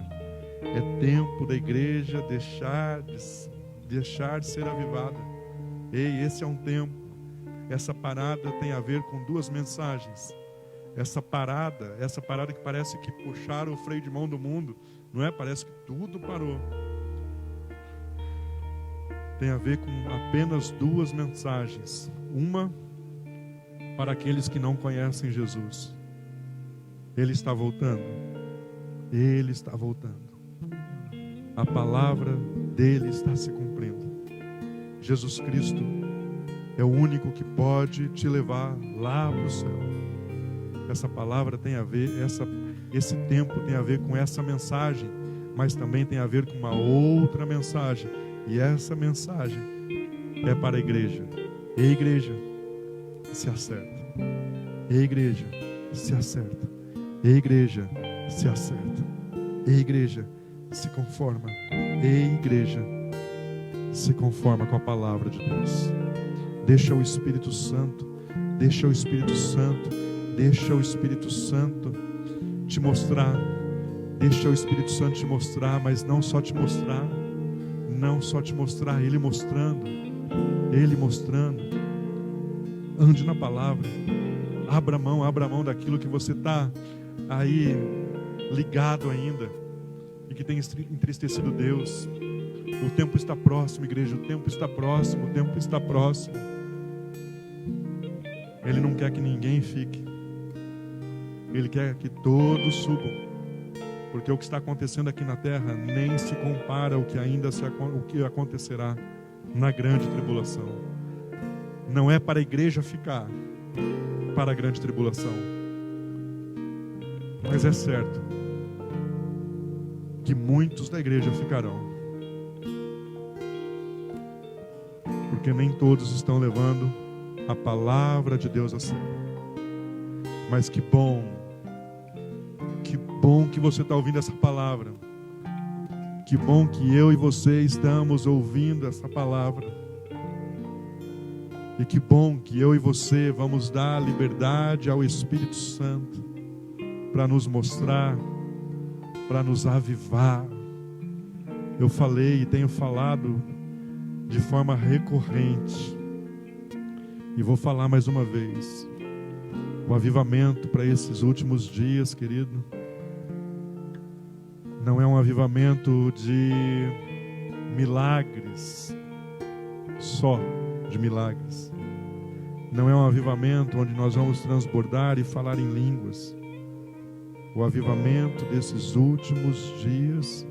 Speaker 1: É tempo da igreja deixar de ser avivada. Ei, esse é um tempo. Essa parada tem a ver com duas mensagens. Essa parada que parece que puxaram o freio de mão do mundo, não é? Parece que tudo parou. Tem a ver com apenas duas mensagens. Uma para aqueles que não conhecem Jesus. Ele está voltando. Ele está voltando. A palavra dele está se cumprindo. Jesus Cristo é o único que pode te levar lá para o céu. Essa palavra tem a ver, esse tempo tem a ver com essa mensagem, mas também tem a ver com uma outra mensagem. E essa mensagem é para a igreja. Ei, igreja, se acerta. Ei, igreja, se acerta. Ei, igreja, se acerta. Ei, igreja, se conforma. Ei, igreja, se conforma com a palavra de Deus. Deixa o Espírito Santo te mostrar. Deixa o Espírito Santo te mostrar, mas não só te mostrar, Ele mostrando. Ande na palavra. Abra mão daquilo que você está aí ligado ainda e que tem entristecido Deus. O tempo está próximo, igreja. O tempo está próximo. Ele não quer que ninguém fique. Ele quer que todos subam. Porque o que está acontecendo aqui na terra nem se compara ao que acontecerá na grande tribulação. Não é para a igreja ficar para a grande tribulação. Mas é certo que muitos da igreja ficarão. Porque nem todos estão levando a palavra de Deus a sério. Mas que bom que você está ouvindo essa palavra. Que bom que eu e você estamos ouvindo essa palavra. E que bom que eu e você vamos dar liberdade ao Espírito Santo para nos mostrar, para nos avivar. Eu falei e tenho falado de forma recorrente, e vou falar mais uma vez. O avivamento para esses últimos dias, querido, não é um avivamento de milagres, só de milagres. Não é um avivamento onde nós vamos transbordar e falar em línguas. O avivamento desses últimos dias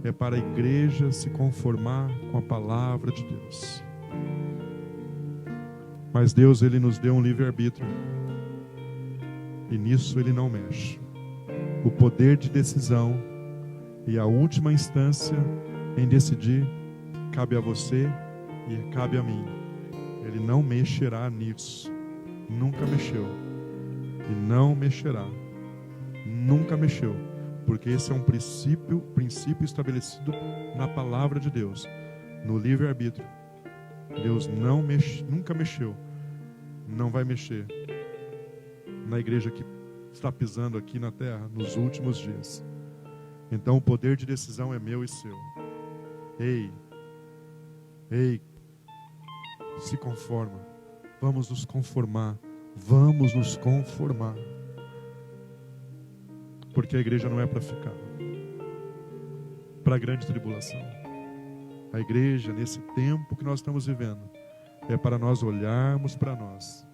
Speaker 1: é para a igreja se conformar com a palavra de Deus. Mas Deus, Ele nos deu um livre-arbítrio. E nisso Ele não mexe. O poder de decisão e a última instância em decidir cabe a você e cabe a mim. Ele não mexerá nisso. Nunca mexeu. E não mexerá. nunca mexeu, porque esse é um princípio estabelecido na palavra de Deus, no livre-arbítrio. Deus nunca mexeu, não vai mexer na igreja que está pisando aqui na terra nos últimos dias. Então o poder de decisão é meu e seu. Ei, se conforma. Vamos nos conformar. Porque a igreja não é para ficar para a grande tribulação. A igreja, nesse tempo que nós estamos vivendo, é para nós olharmos para nós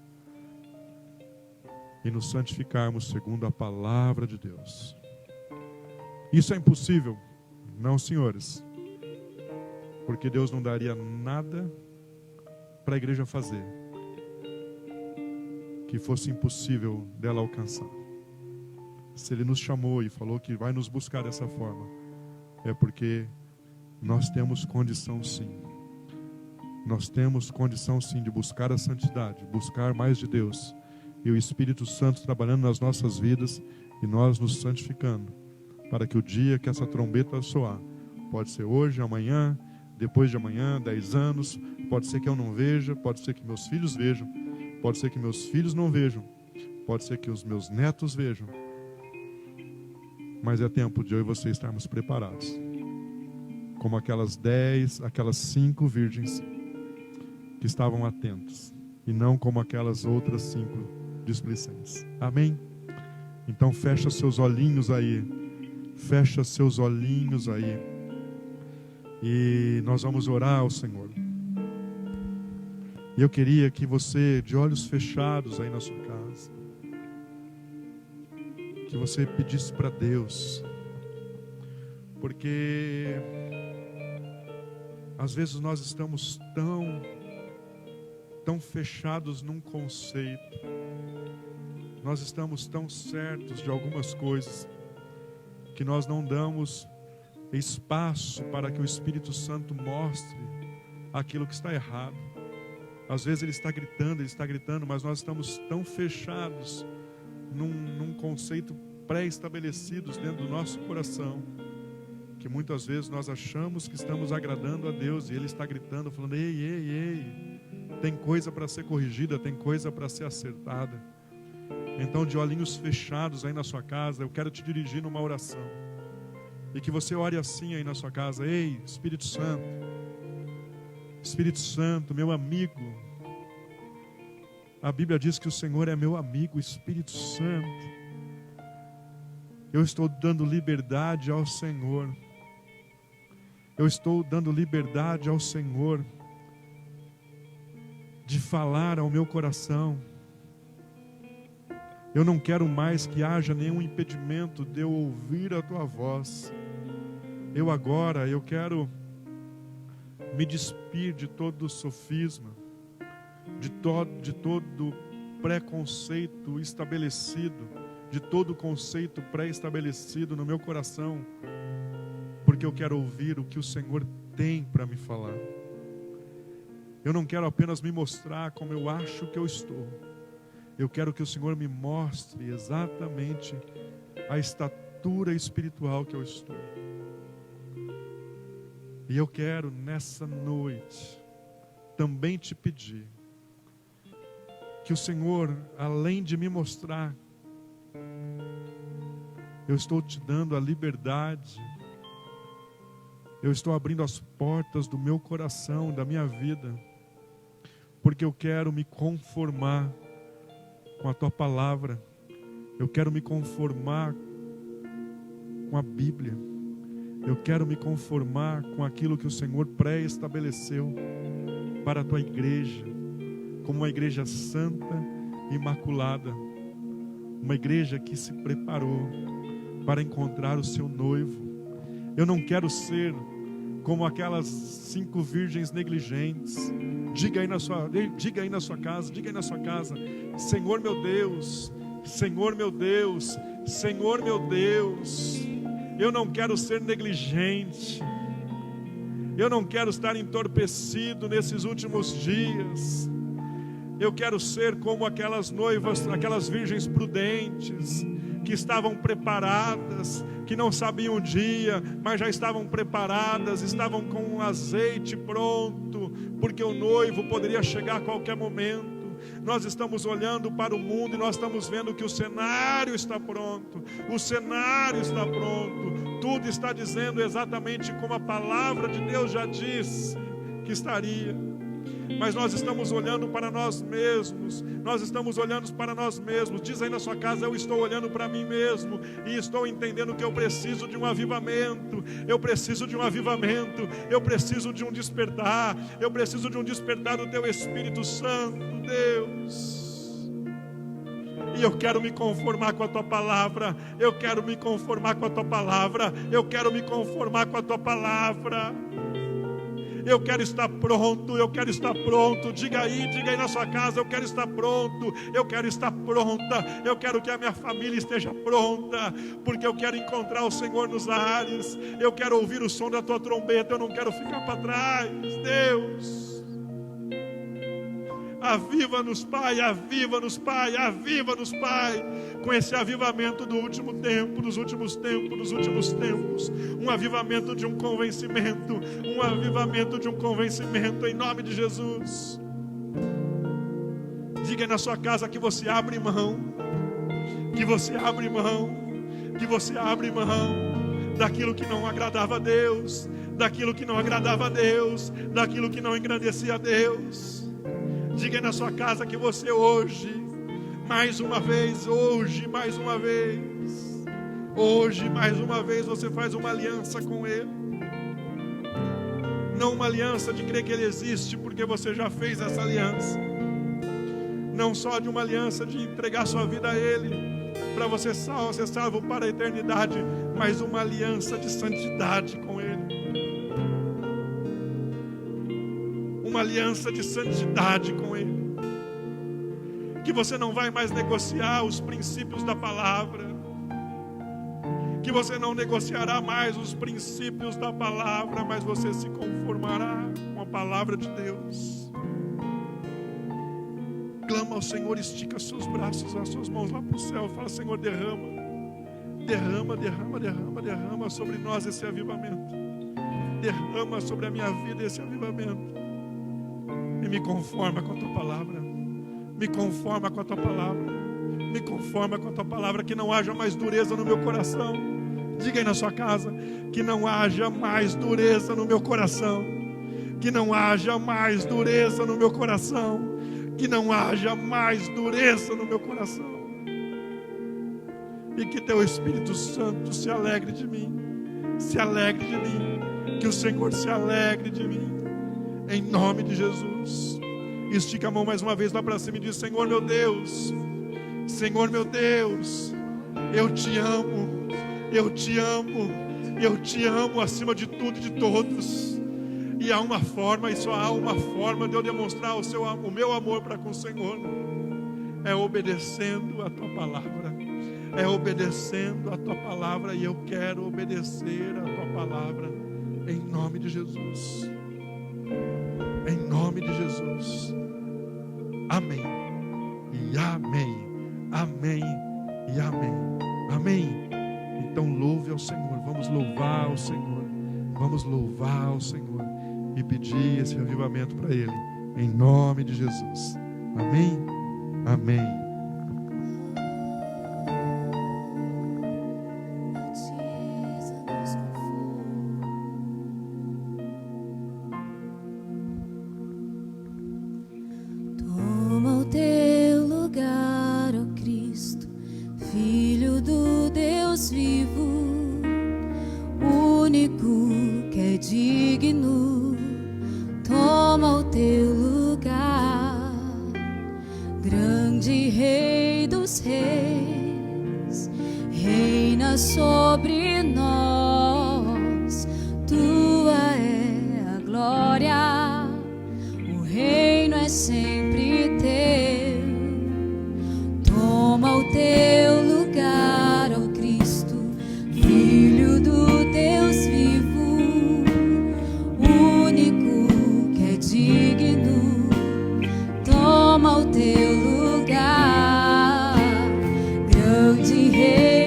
Speaker 1: e nos santificarmos segundo a palavra de Deus. Isso é impossível? Não, senhores. Porque Deus não daria nada para a igreja fazer que fosse impossível dela alcançar. Se Ele nos chamou e falou que vai nos buscar dessa forma, é porque nós temos condição sim. Nós temos condição sim de buscar a santidade, buscar mais de Deus. E o Espírito Santo trabalhando nas nossas vidas e nós nos santificando. Para que o dia que essa trombeta soar, pode ser hoje, amanhã, depois de amanhã, 10 anos, pode ser que eu não veja, pode ser que meus filhos vejam, pode ser que meus filhos não vejam, pode ser que os meus netos vejam. Mas é tempo de eu e você estarmos preparados. Como aquelas 5 virgens que estavam atentas. E não como aquelas outras 5 displicentes. Amém? Então fecha seus olhinhos aí. Fecha seus olhinhos aí. E nós vamos orar ao Senhor. E eu queria que você, de olhos fechados aí na sua casa, que você pedisse para Deus. Porque às vezes nós estamos tão fechados num conceito. Nós estamos tão certos de algumas coisas que nós não damos espaço para que o Espírito Santo mostre aquilo que está errado. Às vezes ele está gritando, mas nós estamos tão fechados num conceito pré-estabelecido dentro do nosso coração, que muitas vezes nós achamos que estamos agradando a Deus, e Ele está gritando, falando, ei, tem coisa para ser corrigida, tem coisa para ser acertada. Então, de olhinhos fechados aí na sua casa, eu quero te dirigir numa oração, e que você ore assim aí na sua casa. Ei, Espírito Santo, meu amigo. A Bíblia diz que o Senhor é meu amigo, Espírito Santo. Eu estou dando liberdade ao Senhor. Eu estou dando liberdade ao Senhor de falar ao meu coração. Eu não quero mais que haja nenhum impedimento de eu ouvir a Tua voz. Eu quero me despir de todo sofisma, de todo preconceito estabelecido, de todo conceito pré-estabelecido no meu coração, porque eu quero ouvir o que o Senhor tem para me falar. Eu não quero apenas me mostrar como eu acho que eu estou. Eu quero que o Senhor me mostre exatamente a estatura espiritual que eu estou. E eu quero nessa noite também te pedir que o Senhor, além de me mostrar, eu estou te dando a liberdade, eu estou abrindo as portas do meu coração, da minha vida, porque eu quero me conformar com a Tua palavra, eu quero me conformar com a Bíblia, eu quero me conformar com aquilo que o Senhor pré-estabeleceu para a Tua igreja, como uma igreja santa e imaculada, uma igreja que se preparou para encontrar o seu noivo. Eu não quero ser como aquelas 5 virgens negligentes. Diga aí na sua casa, Senhor meu Deus, Senhor meu Deus, Senhor meu Deus, eu não quero ser negligente, eu não quero estar entorpecido nesses últimos dias. Eu quero ser como aquelas noivas, aquelas virgens prudentes, que estavam preparadas, que não sabiam o dia, mas já estavam preparadas, estavam com o azeite pronto, porque o noivo poderia chegar a qualquer momento. Nós estamos olhando para o mundo e nós estamos vendo que o cenário está pronto, o cenário está pronto, tudo está dizendo exatamente como a palavra de Deus já disse que estaria. Mas nós estamos olhando para nós mesmos, diz aí na sua casa: eu estou olhando para mim mesmo, e estou entendendo que eu preciso de um avivamento, eu preciso de um despertar, eu preciso de um despertar do Teu Espírito Santo, Deus. E eu quero me conformar com a Tua palavra, eu quero me conformar com a Tua palavra, eu quero estar pronto, diga aí na sua casa: eu quero estar pronto, eu quero estar pronta, eu quero que a minha família esteja pronta, porque eu quero encontrar o Senhor nos ares, eu quero ouvir o som da Tua trombeta, eu não quero ficar para trás. Deus, aviva-nos, Pai, com esse avivamento do último tempo, dos últimos tempos, um avivamento de um convencimento, em nome de Jesus. Diga na sua casa que você abre mão, daquilo que não agradava a Deus, daquilo que não engrandecia a Deus. Diga na sua casa que você hoje, mais uma vez, você faz uma aliança com Ele. Não uma aliança de crer que Ele existe, porque você já fez essa aliança. Não só de uma aliança de entregar sua vida a Ele, para você ser salvo para a eternidade, mas uma aliança de santidade com Ele. Uma aliança de santidade com Ele, que você não vai mais negociar os princípios da palavra, que você não negociará mais os princípios da palavra, mas você se conformará com a palavra de Deus. Clama ao Senhor, estica seus braços, as suas mãos lá para o céu, fala: Senhor, derrama sobre nós esse avivamento, derrama sobre a minha vida esse avivamento. E me conforma com a Tua palavra, que não haja mais dureza no meu coração. Diga aí na sua casa: que não haja mais dureza no meu coração, e que Teu Espírito Santo se alegre de mim, que o Senhor se alegre de mim. Em nome de Jesus. Estica a mão mais uma vez lá para cima e diz: Senhor meu Deus, eu te amo acima de tudo e de todos. E há uma forma, e só há uma forma de eu demonstrar o meu amor para com o Senhor: é obedecendo a Tua palavra, e eu quero obedecer a Tua palavra, em nome de Jesus. Amém e amém, amém e amém. Então louve ao Senhor, vamos louvar ao Senhor e pedir esse avivamento para Ele, em nome de Jesus. Amém.
Speaker 2: Toma o teu lugar, grande rei.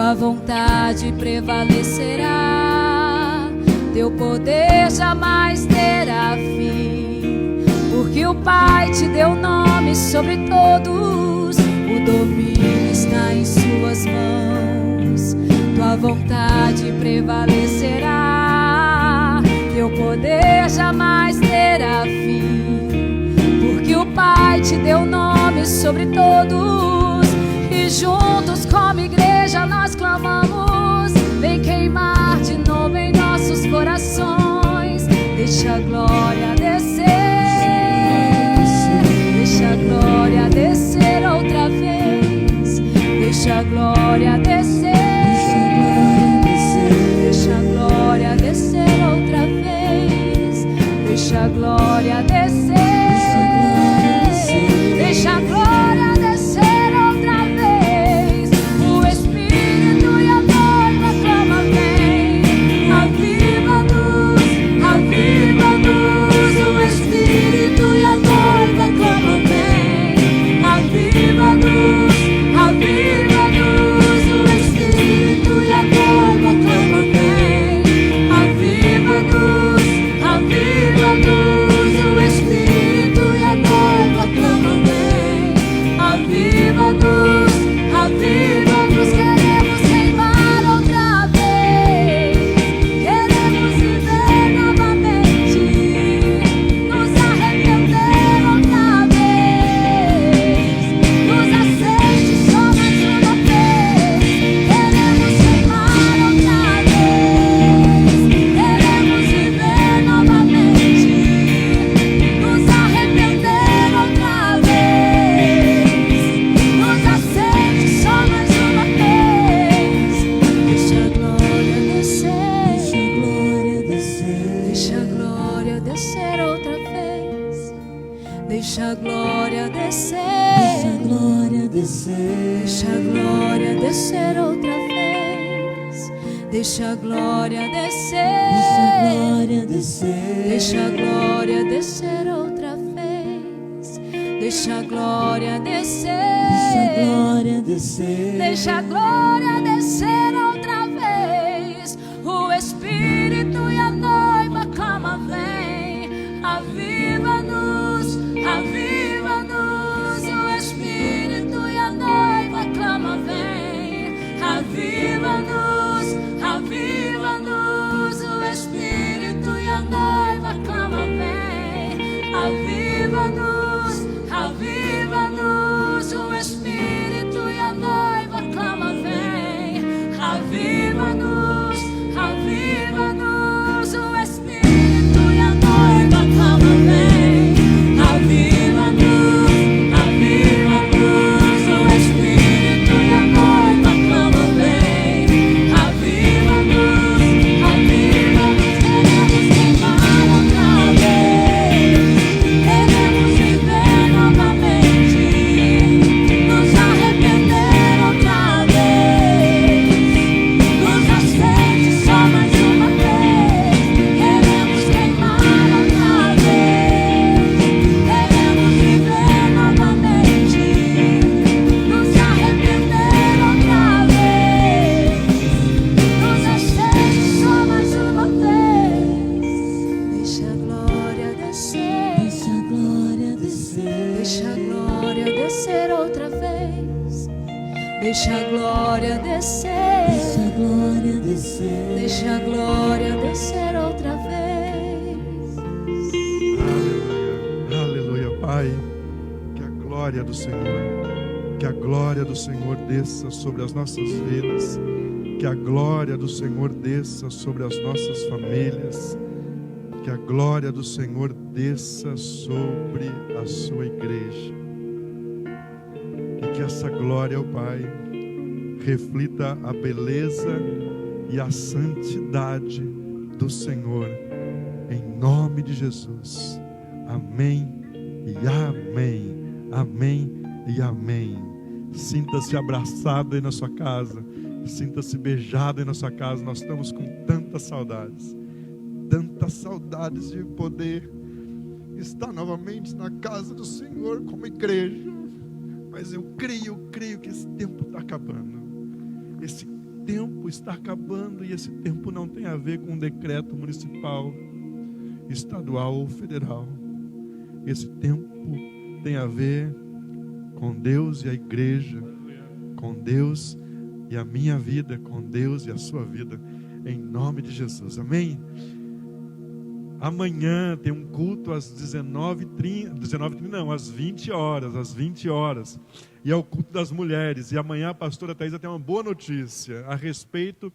Speaker 2: tua vontade prevalecerá, teu poder jamais terá fim, porque o Pai te deu nome sobre todos, o domínio está em suas mãos. Tua vontade prevalecerá, teu poder jamais terá fim, porque o Pai te deu nome sobre todos. E juntos como igreja nós clamamos, vem queimar de novo em nossos corações. Deixa a glória descer, deixa a glória descer outra vez, deixa a glória descer, deixa a glória descer outra vez, deixa a glória descer, deixa a glória descer outra vez. O Espírito e a noiva clamam, vem, aviva-nos, aviva-nos. O Espírito e a noiva clamam, vem, aviva-nos, aviva-nos. O Espírito e a noiva clamam, vem, aviva-nos, aviva-nos. O Espírito e a noiva clamam, vem, aviva-nos, aviva-nos. Queremos queimar outra vez, queremos viver novamente, nos arrepender outra vez, nos aceite só mais uma vez. Queremos queimar outra vez, queremos viver novamente, nos arrepender outra vez, nos aceite só mais uma vez. Deixa a glória descer, deixa a glória descer outra vez, deixa a glória descer, deixa a glória descer outra vez, deixa a glória descer, deixa a glória descer outra vez, deixa a glória descer, deixa a glória descer outra vez. O Espírito e a noiva clamam, vem, aviva-nos, aviva-nos. O Espírito e a noiva clamam, vem, aviva-nos, aviva-nos. O Espírito e a noiva clamam, vem, aviva-nos, aviva-nos. O Espírito e a noiva clamam, vem, aviva-nos, aviva-nos. O Espírito e a noiva clamam, vem, aviva-nos, aviva-nos. O Espírito e a noiva clamam, vem, aviva-nos, aviva-nos. Queremos queimar outra vez, queremos viver novamente, nos arrepender outra vez, nos aceite só mais uma vez. Queremos queimar outra vez, queremos viver novamente, nos arrepender outra vez, nos aceite só mais uma vez. Deixa a glória descer, deixa a glória descer outra vez, deixa a glória descer, deixa a glória descer outra vez.
Speaker 1: Aleluia, aleluia, Pai. Que a glória do Senhor, que a glória do Senhor desça sobre as nossas vidas, que a glória do Senhor desça sobre as nossas famílias, que a glória do Senhor desça sobre a sua igreja, e que essa glória, ó Pai, reflita a beleza e a santidade do Senhor, em nome de Jesus. Amém e amém, amém e amém. Sinta-se abraçado aí na sua casa, sinta-se beijado aí na sua casa. Nós estamos com tantas saudades de poder estar novamente na casa do Senhor como igreja. Mas eu creio que esse tempo está acabando. Esse tempo está acabando e esse tempo não tem a ver com um decreto municipal, estadual ou federal. Esse tempo tem a ver com Deus e a igreja, com Deus e a minha vida, com Deus e a sua vida, em nome de Jesus, amém? Amanhã tem um culto às 19h30, não, às 20 horas, e é o culto das mulheres, e amanhã a pastora Thaisa tem uma boa notícia a respeito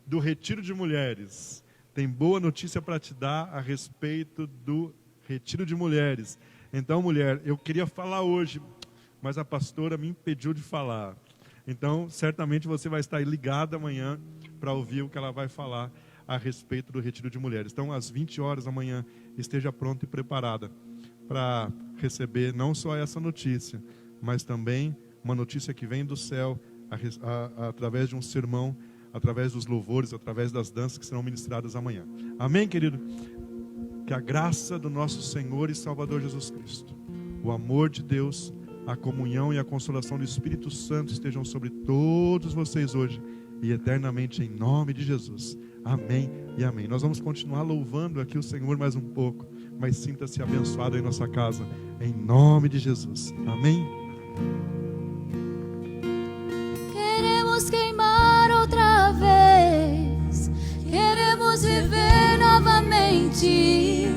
Speaker 1: do retiro de mulheres. Tem boa notícia para te dar a respeito do retiro de mulheres. Então, mulher, eu queria falar hoje, mas a pastora me impediu de falar. Então, certamente você vai estar aí ligada amanhã para ouvir o que ela vai falar a respeito do retiro de mulheres. Então, às 20 horas amanhã, esteja pronta e preparada para receber não só essa notícia, mas também uma notícia que vem do céu através de um sermão, através dos louvores, através das danças que serão ministradas amanhã. Amém, querido? Que a graça do nosso Senhor e Salvador Jesus Cristo, o amor de Deus, a comunhão e a consolação do Espírito Santo estejam sobre todos vocês hoje e eternamente, em nome de Jesus. Amém e amém. Nós vamos continuar louvando aqui o Senhor mais um pouco, mas sinta-se abençoado em nossa casa, em nome de Jesus. Amém?
Speaker 2: Queremos queimar outra vez, queremos viver novamente.